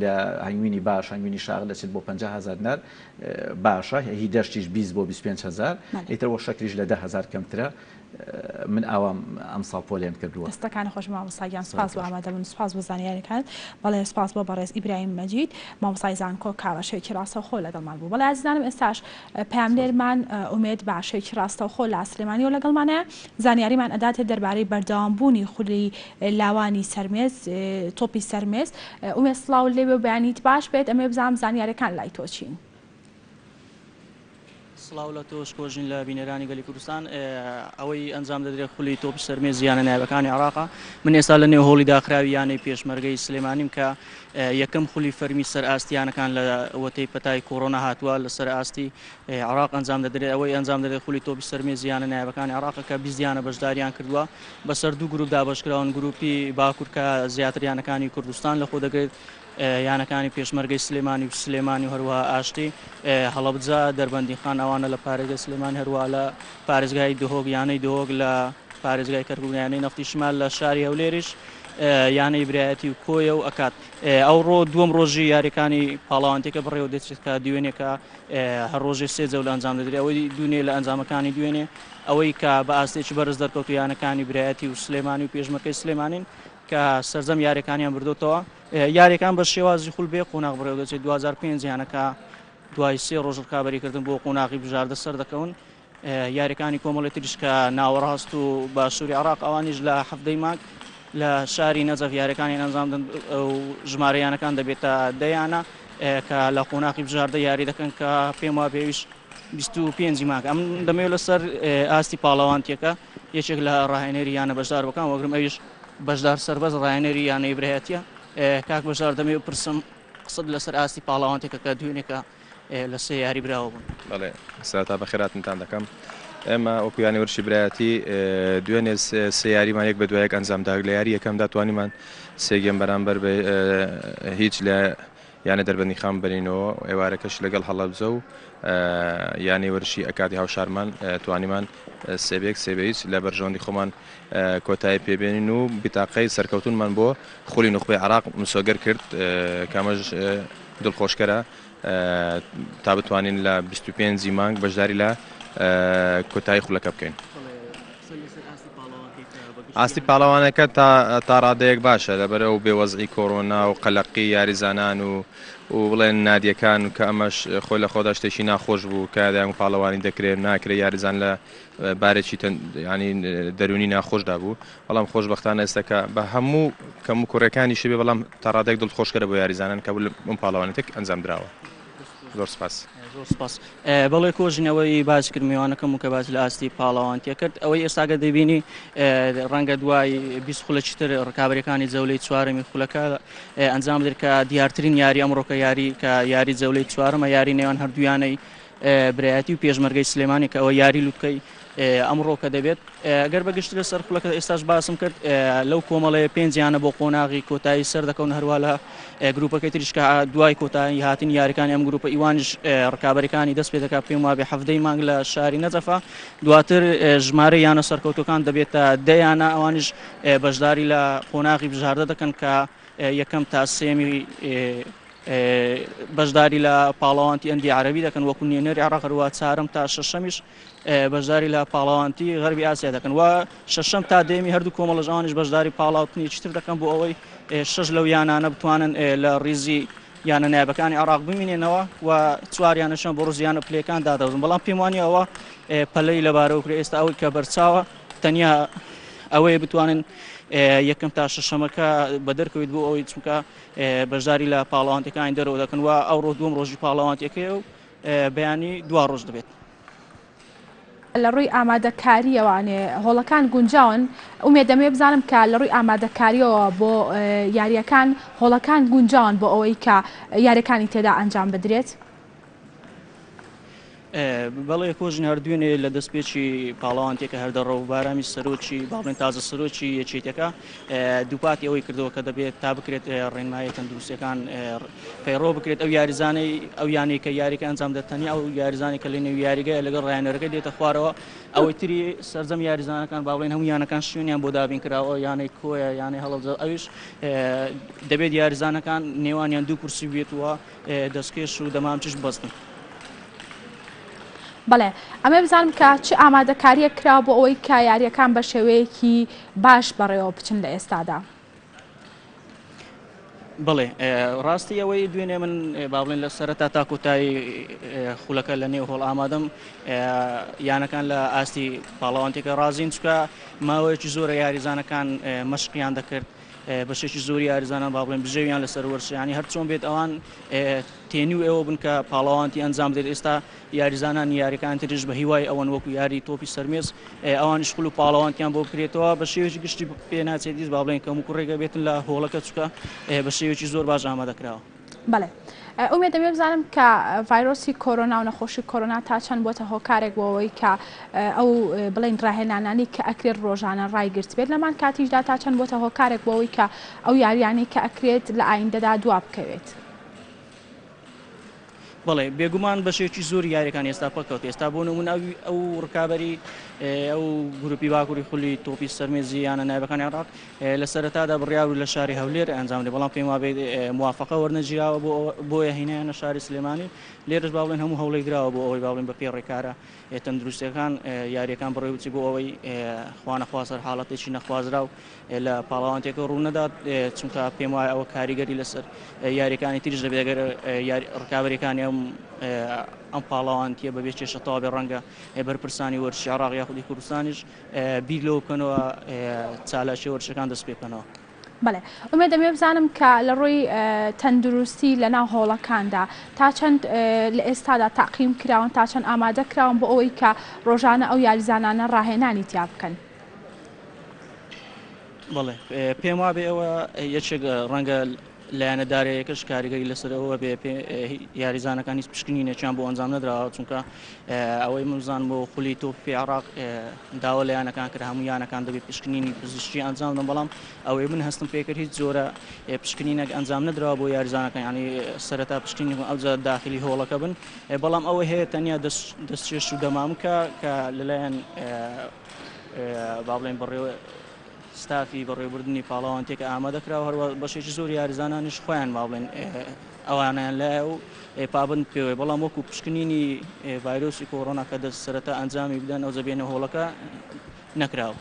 لە هەنگوینی باش هەنگوینی شاغ دەچێت بۆ 50,000 دینار باشە هی دەشتیش 20 بۆ 25,000 ئیترەوە شەکریش لە 10,000 کەمترە من ئەوام ئەم ساڵ پۆلیان کردووە دەستەکان خۆش مامۆستاگیان سوپاس بۆ ئامادەبوون سوپاس بۆ زانیاریەکان بەڵێ سوپاس بۆ بەڕێز ئیبراهیم مەجید مامۆستای زانکۆ کاوەشێکی ڕاستەوخۆ لەگەڵمان بوو بەڵێ عزیزانم ئێستاش پەیاملێرمان ئومێد باشێکی ڕاستەوخۆ لە سلێمانی و لەگەڵمانەیە زانیاریمان ئەداتێت دەربارەی بەردەوامبوونی خولی لاوانی سەرمێز تۆپی سەرمێز ئومێد سڵاو لێوێ بەیانیت باش بێت ئەمێ بزانم زانیاریەکان لای تۆ چین سڵاو لە تۆش کۆژین لە بینەرانی گەلی کوردستان ئەوەی ئەنجام دەدرێت خولی تۆپی سەرمێز زیانە نایبەکانی عێراقا من ئێستا لە نێو هۆڵی داخراوی یانەی پێشمەرگەی سلێمانیم کە یەکەم خولی فەرمی سەر ئاستیانەکان لە وەتەی پەتای کۆڕۆنا هاتووە لەسەر ئاستی عێراق ئەنجام دەدرێت ئەوەی ئەنجام دەدرێت خولی تۆپی سەرمێز زیانە نایبەکانی عێراق کە 20 دیانە بەشداریان کردووە بەسەر دوو گروپ دابەشکراون گروپی باکوور کە زیاتریانەکانی کوردستان لەخۆ دەگرێت یانەکانی پێشمەرگەی سلێمانی و سلێمانی و هەروە ئاشتی هەڵەبجا دەربەندی خان ئەوانە لە پارێزگای سلێمانی هەروە لە پارێزگای دهۆک یانەی دهۆک لە پارێزگای کەرکوونیانەی نەفتی شمال لە شاری هەولێریش یانەی برایەتی و کۆیە و ئەکات ئەو ڕۆ دووەم ڕۆژی یاریەکانی پاڵاوانتێکە بڕێوە دەچێت کە دوێنێکە هەر ڕۆژێ سێ جەو لە ئەنجام دەدرێت ئەوەی دوێنێ لە ئەنجامەکانی دوێنێ ئەوەی کە بە ئاستێکی بەرز دەرکەوت و یانەکانی برایەتی و سلێمانی و پێشمەرگەی سلێمانین کە سەرجەم یاریەکانیان بردوتەوە یاریەکان بە شێوازی خول بێ قۆناغ بڕێوە دەچێت 2005 یانەکە دوای سێ ڕۆژ ڕکابەریکردن بۆ قۆناغی بژاردە سەر دەکەون یاریەکانی کۆمەڵی تریش کە ناوەڕاست و باشووری عێراق ئەوانیش لە هەفتەی مانگ لە شاری نەجەف یاریەکانی ئەنجامدن و ژمارەیانەکان دەبێتە دەیانە کە لە قۆناغی بژاردە یاری دەکەن کە پێم وا پێویست 25 مانگ ئەم دەمەوێت لەسەر ئاستی پاڵەوانتیەکە یەکێک لە ڕاهێنەری یانە بەشدار بکەن وەگرم ئەویش بەشدار سەربەز ڕاهێنەری یانەی برایەتیە کاک بەشدار دەمەوێت پرسم قسەت لەسەر ئاستی پاڵەوانتێکە کە دوێنێکە لە سێ یاری براوە بوون بەڵێ سەرەتا بەخێراتتان دەکەم ئێمە وەکویانی ورشی برایەتی دوێنێ سێ یاریمان یەک بە دوایەک ئەنجامدا لە یاری یەکەمدا توانیمان سێگەم بەرامبەر بە هیچ لە یانە دەربەندی خام بنینەوە ئێوارەکەش لەگەڵ هەڵەبجە و یانی ورشی ئەکاتی هاوشارمان توانیمان سێبێک سێبیت لە بەرژەوەندی خۆمان کۆتایی پێبێنین و بیتاقەی سەرکەوتونمان بۆ خولی نوخبەی عێراق مسۆگەر کرد کامەش دڵخۆشکەرە تا بتوانین لە 25 مانگ بەشداری لە کۆتایی خولەکە بکەین. ئاستی پاڵەوانەکە تا ڕادەیەک باشە لەبەرەوە بێوەزعی کۆڕۆنا و قەلەقی یاریزانان و بڵێن نادیەکان کە ئەمەش خۆی لە خۆدا شتێکی ناخۆش بوو کە دایان و پاڵەوانی دەکرێت ناکرێت یاریزان لە بارێکی ینی دەرونی ناخۆشدا بوو بەڵام خۆشبەختانە ئێستاکە بە هەموو کەم و کوڕەکانی شبێ بەڵام تا ڕادێک دڵخۆشکەرە بۆ یاریزانان کە ئەم پاڵەوانێتێک ئەنجام درراوە. زۆر سپاس. بەڵێ کۆژنەوەی باز کردمیوانەکەم و کە باز لە ئاستی پاڵەوانتیە کرد ئەوەی ئێستاگە دەبینی ڕەنگە دوای 20 خولەکیتر ڕکابەرەکانی جەولەی چوارەمی خولەکە ئەنجام در کە دیارترین یاری ئەمڕۆکە یاری کە یاری جەولەی چوارەمە یاری نێوان هەردوویانەی برایەتی و پێشمەرگەی سلێمانی کە ئەوە یاری لوتکەی ئەمڕۆکە دەبێت گەر بەگشت لە سەر خولەکە ئێستاش باسم کرد لەو کۆمەڵەیە پێنجیانە بۆ قۆناغی کۆتایی سەر دەکەون هەروە لە گروپەکەی تریشکە دوای کۆتایی هاتین یاریەکانی ئەم گروپە ئیوانش ڕکابەرەکانی دەست پێ دەکات پێم وابێ هەفتەی مانگ لە شاری نەجەفە دواتر ژمارە یانە سەرکەوتەکان دەبێتە دەیانە ئەوانش بەشداری لە قۆناغی بژاردە دەکەن کە یەکەم تا سێمی بەشداری لە پاڵەوانتی ئەندی عەرەبی دەکەن وەکو نێنەری عێراق هەروە چارەم تا شەشەمیش بەشداری لە پاڵەوانتی غەربی ئاسیا دەکەن و شەشەم تا دێمی هەردوو کۆمەڵە ئەوانش بەشداری پاڵاوتنی چتر دەکەن بۆ ئەوەی شەش لەو یانانە بتوانن لە ڕیزی یانە نایبەکانی عێراق بمینێنەوە و چواریانەشان بۆ ڕۆژیانە پلەکان دادەوزن بەڵام پێم وانە ئەوە پەلەی لەبارەوە کرێ ئێستا ئەوەی کە بەرچاوە تەنیا ئەوەیە بتوانن یەکەم تا شەشەمەکە بە دەرکەوێت بۆ ئەوەی چونکە بەشداری لە پاڵەوانتەکانی دەرەوە دەکەن و ئەوڕۆ دووەم ڕۆژی پاڵەوانتەکەی و بەیانی دوا ڕۆژ دەبێت. لە ڕووی ئامادەکاریەوانێ هۆڵەکان گونجاون ئومێد دەمێ بزانم کە لە ڕووی ئامادەکاریەوە بۆ یاریەکان هۆڵەکان گونجاون بۆ ئەوەی کە یاریەکانی تێدا ئەنجام بدرێت. بەڵێ کۆژن هەردوێنێ لە دەستپێکی پاڵاوانتێکە هەردەڕە و بارامی سەرۆکی باڵێن تازە سەرۆکی یەکێتەکە دووپاتی ئەوەی کردەوە کە دەبێت تا بکرێت ڕێنمایی تەندروستیەکان پەیڕۆ بکرێت ئەو یاریزانەی ئەو یانی کە یاریکە ئەنجام دەتەنی ئەو یاریزانی کە لە نێو یاریگە لەگەڵ ڕایەنەرەکە دێتە خوارەوە ئەوەی تری سەرجەم یاریزانەکان باڵێن هەموو یانەکان شوێنیان بۆ دابین کراوە یانەی کۆیە یانەی هەڵەبجە ئەویش دەبێت یاریزانەکان نێوانیان دوو کورسی بێتەوە دەستکێش و دەمامچش بەستن. بەڵێ ئەمە بزانم کە چ ئامادەکاریە کرا بۆ ئەوەی کە یاریەکان بە شێوەیەکی باش بەڕێوە بچن لە ئێستادا. بڵێ ڕاستی ئەوەی دوێنێ من باڵێن لە سەرەتا تا کۆتایی خولەکە لە نێو هۆڵ ئامادەم یانەکان لە ئاستی پاڵاوانتێکە ڕازین چکە ماوەیەکی زۆرە یاریزانەکان مەشقیان دەکرد بەشێکی زۆری یاریزانان با بڵێن بژێویان لەسەر وەرشیانی هەرچۆن بێت ئەوان تێنی و ئێوە بن کە پاڵاوانتی ئەنجام دێت ئێستا یاریزانان یاریەکان تریش بە هیوای ئەوەن وەکو یاری تۆپی سەرمێز ئەوان شخول و پاڵاوانتیان بۆ بکرێتەوە بە شێوێکی گشتی پێ ناچێتیش با بڵێن کەم و کوڕێگە بێتن لە هۆڵەکە چکە بە شێوێکی زۆر باش ئامادەکراوە. بەڵێ ئومێد دەمێ بزانم کە ڤایرۆسی کۆرۆنا و نەخۆشی کۆرۆنا تا چەند بۆتە هۆکارێک بۆەوەی کە ئەو بڵێن ڕاهێنانانی کە ئەکرێت ڕۆژانە ڕایگرت بێت لەمان کاتیشدا تا چەند بۆتە هۆکارێک بۆەوەی کە ئەو یاریانەی کە ئەکرێت لە ئایندەدا دوا بکەوێت. بەڵێ بێگومان بەشێکی زۆر یاریەکان ئێستا پەکەوت ئێستا بۆ نمونە ئەو ڕکابەری ئەو گروپی باکووری خولی تۆپی سەرمێزی یانە نایبەکانی عێراق لە سەرەتادا بڕیار و لە شاری هەولێر ئەنجام دێ بەڵام پێم وابێت موافقە وەرنەگیراوە بۆیە هینایانە شاری سلێمانی لێرەش با بڵێن هەموو هەوڵی گراوە بۆ ئەوەی با بڵێن بە پێ ڕێکارە تەندروستیەکان یاریەکان بڕێ بچی بۆ ئەوەی خوانەخواسەر حاڵەتێکی نەخوازرا و لە پاڵاوانتێکە ڕوونەدات چونکە پێم وایە ئەوە کاریگەری لەسەر یاریەکانی تریش دەبێت ئەگەر ڕکابەرەکانی ئەم پاڵاوانتیە بەبێ کێشەتەوە بێ ڕەنگە بەرپرسانی وەرشی عێراق یاخودی کوردستانیش بیر لەوە بکەنەوە چالاشی وەرشەکان دەست پێ بکەنەوە. بەڵێ ئومێد دەمێ بزانم کە لە ڕووی تەندروستی لە ناو هۆڵەکاندا تا چەند لە ئێستادا تاقیم کراون تا چەند ئامادە کراون بۆ ئەوەی کە ڕۆژانە ئەو یاریزانانە ڕاهێنانی تیا بکەن. بەڵێ پێم وابێ ئەوە یەکێک ڕەنگە لایەنەدارەیەکەش کاریگەری لەسەرەوە بێ یاریزانەکان هیچ پشکنی نەچیان بۆ ئەنجام نەدراوە چونکە ئەوەی منزان بۆ خولی تۆپی عێراق داوە لایەنەکان کرد هەموو یانەکان دەبێت پشکنینی پزیشکی ئەنجام بدەن بەڵام ئەوەی من هەستم پێکرد هیچ زۆرە پشکنینەک ئەنجام نەدراوە بۆ یاریزانەکان ینی سەرەتا پشکنی ئەوجا داخلی هۆڵەکە بن بەڵام ئەوە هەیە تەنیا دەستچێش و دەمامکە کە لەلایەن با بڵێن بەڕێوە ستافی بەڕێوەبردننی پاڵاوانتێکە ئامادەکراوە هەروە بەشێکی زۆر یاریزانانیش خۆیان با بڵێن ئەوانیان لای و پابند پێوەی بەڵام وەکو پشکنینی ڤایرۆسی کۆڕۆنا کە دەست سەرەتا ئەنجامی بدەن ئەو زەبێنە هۆڵەکە نەکراوە.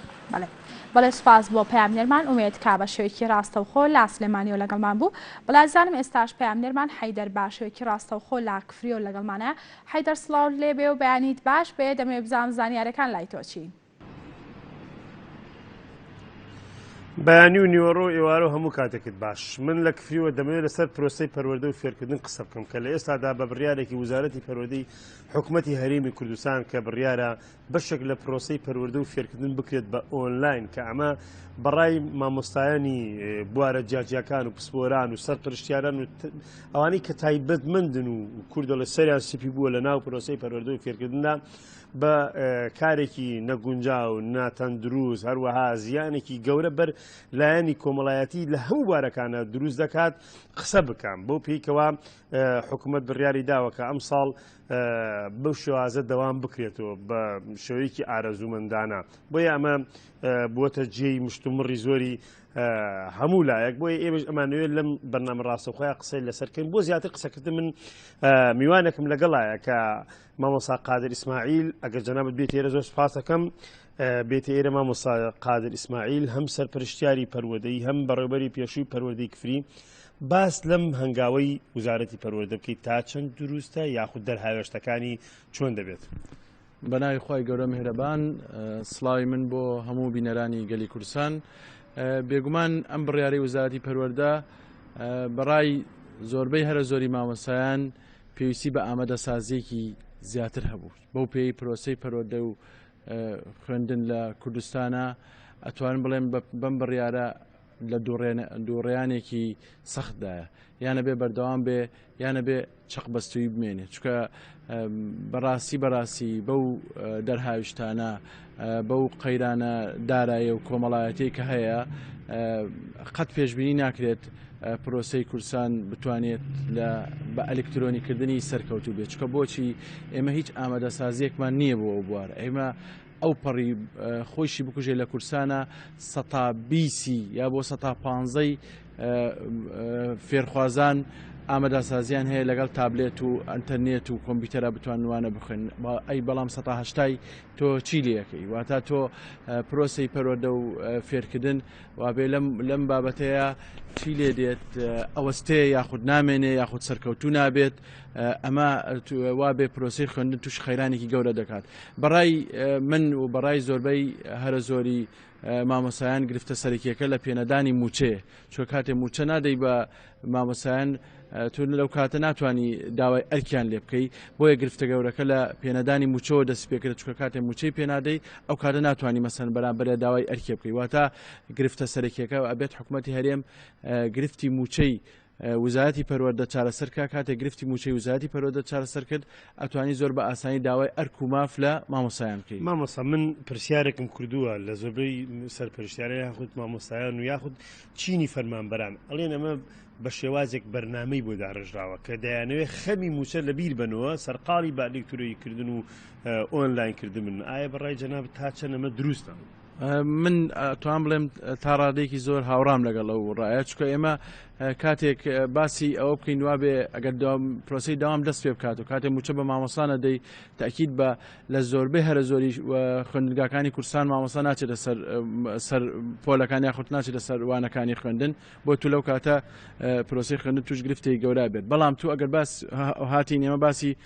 بەڵێ سپاس بۆ پەیامنێرمان ئومێد کا بە شێوەیەکی ڕاستەوخۆ لا سلێمانیەوە لەگەڵمان بوو بەڵازانم ئێستاش پەیامنێرمان حەیدەر باشەوەیەکی ڕاستەوخۆ لا کفریۆ لەگەڵمانە حەیدەر سڵاو لێبێ و بەیانیت باش بێ دەمێ بزانم زانیارەکان لای تۆچین. بەیانی و نیوەڕۆ ئێوارە هەموو کاتێکت باش من لە کفریوە دەمەوێت لەسەر پرۆسەی پەروەردە و فێرکردن قسە بکەم کە لە ئێستادا بە بڕیارێکی وزارەتی پەروەردەی حکوومەتی هەرێمی کوردستان کە بڕیارە بەشێک لە پرۆسەی پەروەردە و فێرکردن بکرێت بە ئۆنلاین کە ئەمە بەڕای مامۆستایانی بوارە جیاجیەکان و پسپۆران و سەرپرشتیاران و ئەوانەی کە تایبەتمەندن و کوردە لە سەریان سپی بووە لە ناو پرۆسەی پەروەردە و فێرکردندا بە کارێکی نەگونجاو ناتەندروست هەروەها زیانێکی گەورە بەر لایەنی کۆمەڵایەتی لە هەموو بارەکانە دروست دەکات قسە بکەم بۆ پێیکەوە حکوومەت بڕیاری داوە کە ئەم ساڵ بەو شێوازە دەوام بکرێتەوە بە شێوەیەکی ئارەزوومەندانە بۆیە ئەمە بووەتە جێی مشتومڕی زۆری هەموو لایەک بۆیە ئێمەش ئەمانوێت لەم بەرنامە ڕاستەوخۆیان قسەی لەسەرکەین بۆ زیاتر قسەکردن من میوانێکم لەگەڵایە کە مامۆستا قادر ئیسماعیل ئەگەر جەنابەت بێت ئێرە زۆر سوپاس دەکەم بێتە ئێرە مامۆستا قادر ئیسماعیل هەم سەرپرشتیاری پەروەردەی هەم بەڕێوەبەری پێشووی پەروەردەی کفری باس لەم هەنگاوەی وزارەتی پەروەردە بکەیت تا چەند دروستە یاخود دەرهاوێشتەکانی چۆن دەبێت. بەناوی خۆی گەورە میهرەبان سڵاوی من بۆ هەموو بینەرانی گەلی کوردستان بێگومان ئەم بڕیارەی وزارەتی پەروەردە بەڕای زۆربەی هەرە زۆری مامۆستایان پێویستی بە ئامادەسازیێکی زیاتر هەبوو بەو پێی پرۆسەی پەروەردە و خوێندن لە کوردستانە ئەتوانین بڵێن بەم بڕیارە لە دووڕێیانێکی سەختدایە یانە بێ بەردەوام بێ یانە بێ چەقبەستوی بمێنێت چکە بەڕاستی بەو دەرهاویشتانە بەو قەیرانە دارایە و کۆمەڵایەتی کە هەیە قەت پێشبینی ناکرێت پرۆسەی کورسان بتوانێت بە ئەلکترۆنیکردنی سەرکەوتوو بێت چکە بۆچی ئێمە هیچ ئامادەسازیەکمان نییە بۆ ئەو بوارە ئێمە ئەو پەڕی خۆشی بکوژێ لە کورسانە 120 یا بۆ 115 فێرخوازان ئامادەسازیان هەیە لەگەڵ تابلێت و ئەنتەرنێت و کۆمپیوتەرە بتوانوانە بخێن ئەی بەڵام 180 تۆ چی لەکەی واتە تۆ پرۆسی پەروەردە و فێرکردن وابێ لەم بابەتەیە چی لێ دێت ئەوەستەیە یاخود نامێنێ یاخود سەرکەوتو نابێت ئەمە وابێ پرۆسی خوێندن توش خەیرانێکی گەورە دەکات بەڕای من و بەڕای زۆربەی هەرە زۆری مامۆسایان گرفتە سەرکیەکە لە پێنەدانی موچێ چۆ کاتێ موچە نادەی بە مامۆسایان تون لەو کاتە ناتوانانی داوای ئەرکیان لێ بکەی بۆیە گرفتە گەورەکە لە پێنەدانی موچەوە دەست پێکرێت چکە کاتێ موچەی پێنادەی ئەو کاتە ناتوانانی مەسەن بەرامبەرە داوای ئەرکێ بکەی واتە گرفتە سەرکیەکە ئەبێت حکوومەتی هەرێم گرفتی موچەی وزارەتی پەروەردە چارەسەرکە کاتێک گرفتی موچەی وزارەتی پەروەردە چارەسەر کرد ئەتوانی زۆر بە ئاسانی داوای ئەرک و ماف لە مامۆسایان بکەی مامۆسا من پرسیارێکم کردووە لە زۆربەی سەرپەرشتیارە یاخود مامۆسایان و یاخود چینی فەرمانبەران ئەڵێن ئەمە بە شێوازێک بەرنامەی بۆ داڕژراوە کە دەیانەوێت خەمی موچە لە بیر بنەوە سەرقاڵی با ئەلکترۆنیکردن و ئۆنلاینکردن ئایا بەڕای جەناب تا چەند ئەمە دروستە من توان بڵێم تا ڕادێکی زۆر هاوڕام لەگەڵ ئەو ڕایە چکە ئێمە کاتێک باسی ئەوە بکەین وابێ ئەگەر پرۆسی داوام دەست پێ بکات و کاتێک موچە بە مامۆسانە دەی تاکید بە لە زۆربەی هەرە زۆری خوێندنگاکانی کورسان مامۆسا ناچێتە سەر پۆلەکانی یاخود ناچێتە سەر وانەکانی خوێندن بۆ تو لەو کاتە پرۆسی خوێندن توش گرفتەی گەورە بێت بەڵام تو ئەگەر باس هاتین ئێمە باسی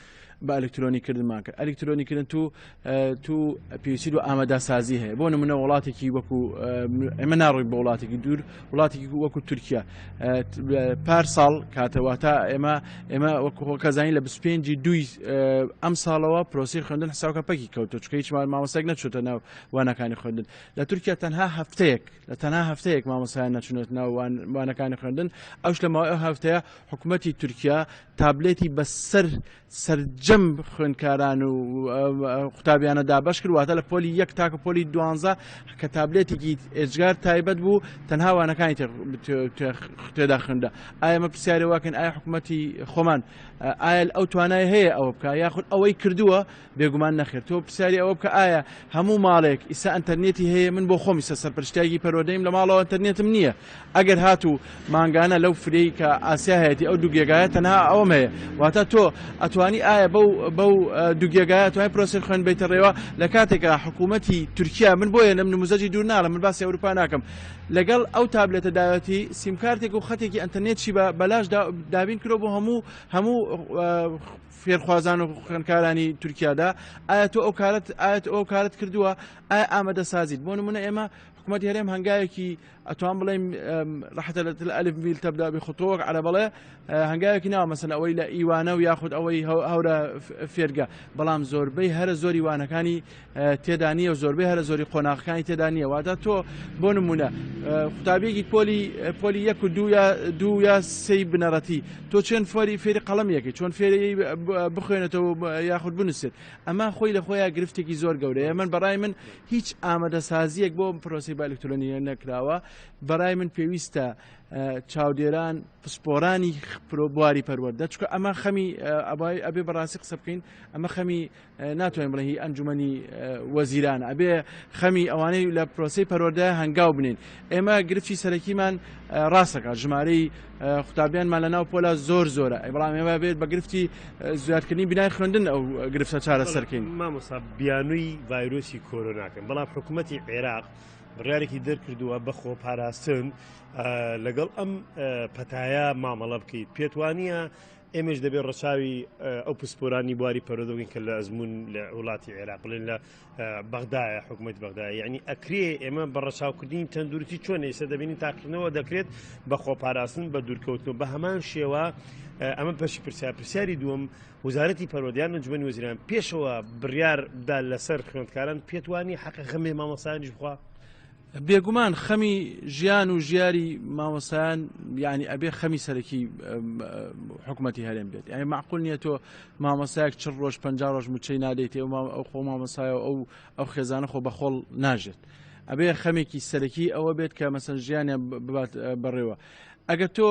بە ئەلکترۆنیکردنمان کرد ئەلکترۆنیکردن تو پێویستی و ئامادەسازی هەیە بۆ نمونە وڵاتێکی وەکو ئێمە ناڕۆی بە وڵاتێکی دوور وڵاتێکی وەکو تورکیا پارساڵ کاتەواتە ئێمە وەکو کەزانین لە 25 ئەم ساڵەوە پرۆسی خوێندن حساوکە پەکی کەوتە چکە هیچ مامۆسایەک نەچۆتە ناو وانەکانی خوێندن لە تورکیا تەنها هەفتەیەک مامۆسایان نەچونێت ناو وانەکانی خوێندن ئەوش لە ماوەی ئەو هەفتەیە حکوومەتی تورکیا تابلێتی بە سەرجەم خوێندکاران و قوتابیانە دابەش کرد واتە لە پۆلی 1 تاکە پۆلی 12 کە تابلێتێکی ئێجگار تایبەت بوو تەنها وانەکانی تێدا خوێندە ئایا ئەمە پرسیارە واکەن ئایا حکوومەتی خۆمان ئایا ئەو توانای هەیە ئەوە بکە یاخود ئەوەی کردووە بێگومان نەخێت تۆ پرسیاری ئەوە بکە ئایا هەموو ماڵێک ئیسا ئەنتەرنێتی هەیە من بۆ خۆم ئیسا سەرپەرشتیاکی پەروەردەیم لە ماڵەوە ئەنتەرنێتم نییە ئەگەر هاتوو مانگانە لەو فرەی کە ئاسیا هەیەی ئەو دووگێگایە تەنها ئەوەم هەیە واتە تۆ ئەتوانی ئایا بەو دووگێگایە توانای پرۆسی خوێن بیتە ڕێوە لە کاتێکە حکوومەتی تورکیا من بۆیە لەم نموزەجی دوور ناڵە من باسی ئەوروپا ناکەم لەگەڵ ئەو تابلێتە داوەتی سیمکارتێک و خەتێکی ئەنتەرنێتشی بەلاش دابین کرۆ بۆ هەموو فێرخوازان و خوێندکارانی تورکیادا ئایا تۆ ئەو کارت کردووە ئایا ئامادەسازیت بۆ نمونە ئێمە حکوومەتی هەرێم هەنگاوێکی ئەتوان بڵێم ڕحەتە الألف بیل تەبدا بخطوەک عەرە بەڵێ هەنگاوێکی ناوە مەسەن ئەوەی لە ئیوانە و یاخود ئەوەی هەورە فێرگە بەڵام زۆربەی هەرە زۆری وانەکانی تێدا نیە و زۆربەی هەرە زۆری قۆناغەکانی تێدا نیە واتە تۆ بۆ نمونە قوتابیەکی پۆلی 1 و 2 یا 3 بنەڕەتی تۆ چۆن فێری قەڵەمیەکەی چۆن فێری بخوێنێتەوە یاخود بنووسێت ئەمە خۆی لە خۆیان گرفتێکی زۆر گەورەیە من بەڕای من هیچ ئامادەسازیەک بۆ پرۆسی با ئەلکترۆنیە نەکراوە بەڕای من پێویستە چاودێران پسپۆرانی بواری پەروەردە چکە ئەمە خەمی ئەبێ بەڕاستی قسە بکەین ئەمە خەمی ناتوانین بڵێ هی ئەنجومەنی وەزیران ئەبێ خەمی ئەوانەی لە پرۆسی پەروەردە هەنگاو بنین ئێمە گرفتی سەرەکیمان ڕاستەکە ژمارەی قوتابیانمان لە ناو پۆلا زۆرە بەڵام ئێمە بێت بە گرفتی زیادکردنی بینای خوێندن ئەو گرفتە چارەسەرکەین مامۆستا بیانووی ڤایرۆسی کۆرۆناکەن بەڵام حکوومەتی عێراق بڕیارێکی دەرکردووە بەخۆ پاراستن لەگەڵ ئەم پەتایە مامەڵە بکەیت پێتوانیە ئێمەش دەبێت ڕەچاوی ئەو پسپۆرانی بواری پەرۆدەگەین کە لە ئەزمون لە وڵاتی عێراق بڵێن لە بەغدایە حکوومەت بەغدایە یعنی ئەکرێ ئێمە بە ڕەچاوکردنی تەندروستی چۆن ئێستا دەبینی تاقیکردنەوە دەکرێت بە خۆپاراستن بە دوورکەوتنەوە بە هەمان شێوە ئەمە پەشی پرسیاری دووەم وزارەتی پەروەردەیان ئەنجومەنی وەزیران پێشەوە بڕیاردا لەسەر خوێندکاران پێتوانی حەقە غەمێ مامۆسایانیش بخوا بێگومان خەمی ژیان و ژیاری مامۆسایان یعنی ئەبێ خەمی سەرەکی حکوومەتی هەرێم بێت یعنی معقول نییە تۆ مامۆسایەک 40 ڕۆژ 50 ڕۆژ موچەی نادەیت ئەو خۆ مامۆسایە ئەو خێزانە خۆ بەخۆڵ ناژێت ئەبێ خەمێکی سەرەکی ئەوە بێت کە مەسەن ژیانیان ببات بڕێوە ئەگەر تۆ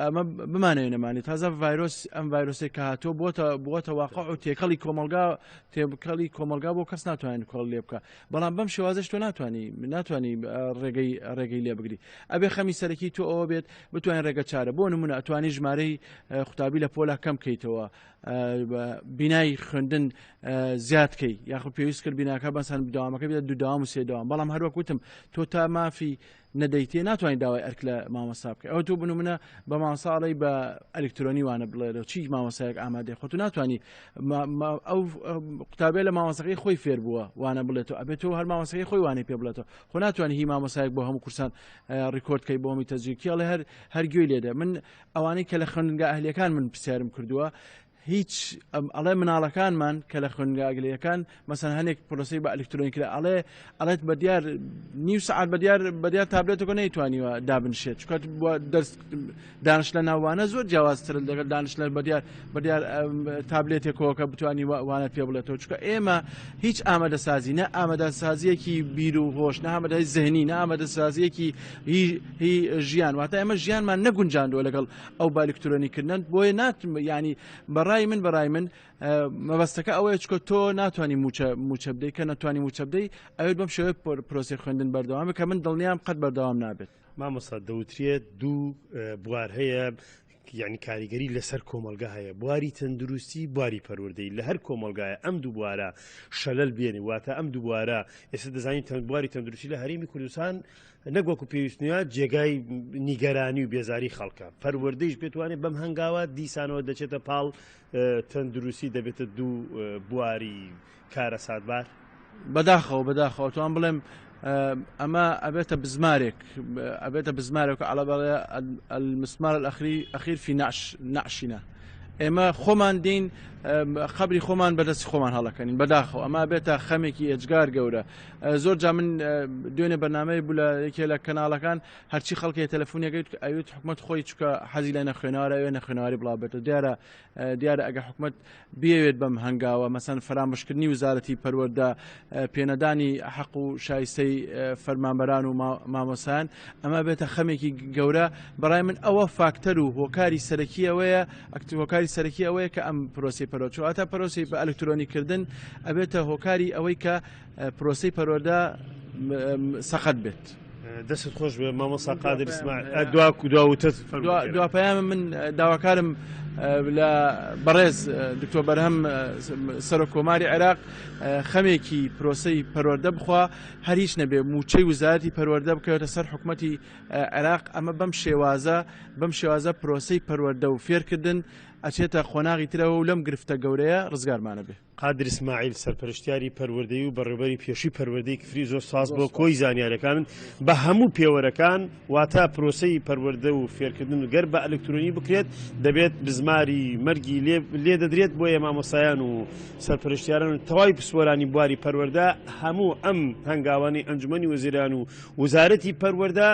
ئەمە بمانەوێ نەمانی تازە ڤایرۆس ئەم ڤایرۆسی کە هاتۆ بۆتە واقع و تێکەڵی کۆمەلگا بۆ کەس ناتوانین کۆڵ لێ بکە بەڵام بەم شێوازش تۆ ناتوانانی ڕێگەی لێ بگری ئەبێ خەمی سەرەکی تۆ ئەوە بێت بتوانین ڕێگە چارە بۆ نمونە ئەتوانی ژمارەی قوتابی لە پۆلا کەم بکەیتەوە بینایی خوێندن زیادکەی یاخود پێویست کرد بیناکە بەسان داوامەکە بێت دووداوام و سێداوام بەڵام هەروەک وتم تۆ تا مافی نەدەیتێ ناتوانین داوای ئەرک لە مامۆستا بکە ئەوە تۆ بنمونە بە مامۆساڵی بە ئەلکترۆنی وانە بڵێرە چی مامۆسایەک ئامادەی خۆ تو ناتوانانی ئەو قوتابێ لە مامۆسەکەی خۆی فێر بووە وانە بڵێتەوە ئەبێت تۆ هەر مامۆسەکەی خۆی وانەی پێ بڵێتەوە خۆ ناتوانانی هی مامۆسایەک بۆ هەموو کورسان ڕیکۆردکەی بۆ هەمی تەجریکیڵێ هەرگوێی لێدە من ئەوانەی کە لە خوێندنگا ئەهلیەکان من پرسیارم کردووە هیچ ئەڵێ مناڵەکانمان کە لە خوێنگاگلەکان مەسەن هەنێک پرۆسی بە ئەلکترۆنیکرا ئەڵێت بەدیار نیو سعات بەدیار تابلێتەکە نەیتوانیوە دابنشێت چکات دەرس دانش لە ناوانە زۆر جیاوازتر لەگەڵ دانش لە بەدیار تابلێتێکەوە کە بتوانانی وانە پێ بڵێتەوە چکە ئێمە هیچ ئامادەسازی نە ئامادەسازیەکی بیر و هۆش نە ئامادەی زەهنی نە ئامادەسازیەکی هی ژیان واتە ئێمە ژیانمان نەگونجاندووە لەگەڵ ئەو با ئەلکترۆنیکردن بۆیە ینی بەڕای من مەبەستەکە ئەوەیە چکە تۆ ناتوانانی موچە بدەیت کە ناتوانانی موچە بدەیت ئەوێت بەم شێوەیە پرۆسی خوێندن بەردەوام کە من دڵنیام قەت بەردەوام نابێت مامۆستا دەوترێت دوو بوار هەیە یعنی کاریگەری لەسەر کۆمەلگا هەیە بواری تەندروستی بواری پەروەردەی لە هەر کۆمەلگایە ئەم دوو بوارە شەلەل بێنێ واتە ئەم دوو بوارە ئێستا دەزانین بواری تەندروستی لە هەرێمی کوردستان نەگوەکو پێویستنیە جێگای نیگەرانی و بێزاری خەڵکە پەروەردەیش بتوانێت بەم هەنگاوە دیسانەوە دەچێتە پاڵ تەندروستی دەبێتە دوو بواری کارە سادبار بەداخەوە توان بڵێم ئەمە ئەبێتە بزمارێک عەڵە بەڵێ المسمار الأخير في نعشنا ئێمە خۆمان دین خەبری خۆمان بەدەستی خۆمان هەڵەکەنین بەداخەوە ئەمە بێتە خەمێکی ئەجگار گەورە زۆر جا من دوێنێ بەرنامەی بوو لە یەکێ لە کەناڵەکان هەرچی خەڵکی تەلەفۆنیەکەیت ئەوێت حکومەت خۆی چکە حەزی لە نەخوێنەوەرە ئەوێ نەخوێنەوەری بڵاو بێتەوە دیارە ئەگە حکومەت بێوێت بەم هەنگاوە مەسەن فەرامۆشکردنی وزارەتی پەروەردە پێنەدانی حەق و شایستەی فەرمانبەران و مامۆسایان ئەمە بێتە خەمێکی گەورە بەڕای من ئەوە فاکتەر و هۆکاری سەرەکی ئەوەیە کە ئەم پرۆسی پەرۆچواتە پرۆسی بە ئەلکترۆنیکردن ئەبێتە هۆکاری ئەوەی کە پرۆسی پەروەردە سەخت بێت دەست خۆش بێ مامۆستا قادر ئیسماعیل دواپەیان من داواکارم لە بەڕێز دکتۆر بەرهەم سەرۆکۆماری عێراق خەمێکی پرۆسەی پەروەردە بخوا هەر هیچ نەبێ موچەی وزارەتی پەروەردە بکەوێتە سەر حکومەتی عێراق ئەمە بەم شێوازە پرۆسەی پەروەردە و فێرکردن ئەچێتە خۆناغی ترەوە و لەم گرفتە گەورەیە ڕزگارمانە بێ قادر ئیسماعیل سەرپەرشتیاری پەروەردەی و بەڕێوەبەری پێشی پەروەردەی کفری زۆر ساز بۆ کۆی زانیاریەکان بە هەموو پێوەرەکان واتە پرۆسەی پەروەردە و فێرکردن و گەر بە ئەلکترۆنی بکرێت دەبێت بزماری مەرگی لێ دەدرێت بۆیە مامۆسایان و سەرپەرشتیاران و تەواوی پسوەرانی بواری پەروەردە هەموو ئەم هەنگاوانی ئەنجومەنی وەزیران و وزارەتی پەروەردە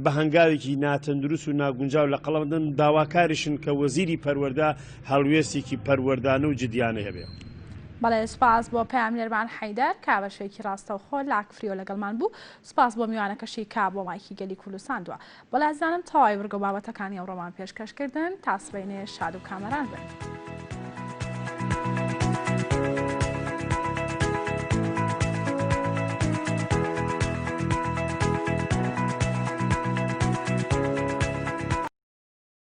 بە هەنگاوێکی ناتەندروست و ناگونجاو لە قەڵەمدن داواکاریشن کە وەزیری پەروەردە هەڵوێستێکی پەروەردانە و جدیانە هەبێ. بەڵێ سپاس بۆ پامێرمان حەیدەر کابەشێکی ڕاستەوخۆ لاکفریۆ لەگەڵمان بوو سپاس بۆ میوانەکەشی کا بۆ مایکی گەلی کوردستانەوە بەڵێ زانم تەواوی وەرگە بابەتەکانی ئەوڕۆمان پێشکەشکردن تاسبینێ شاد و کامەران بن.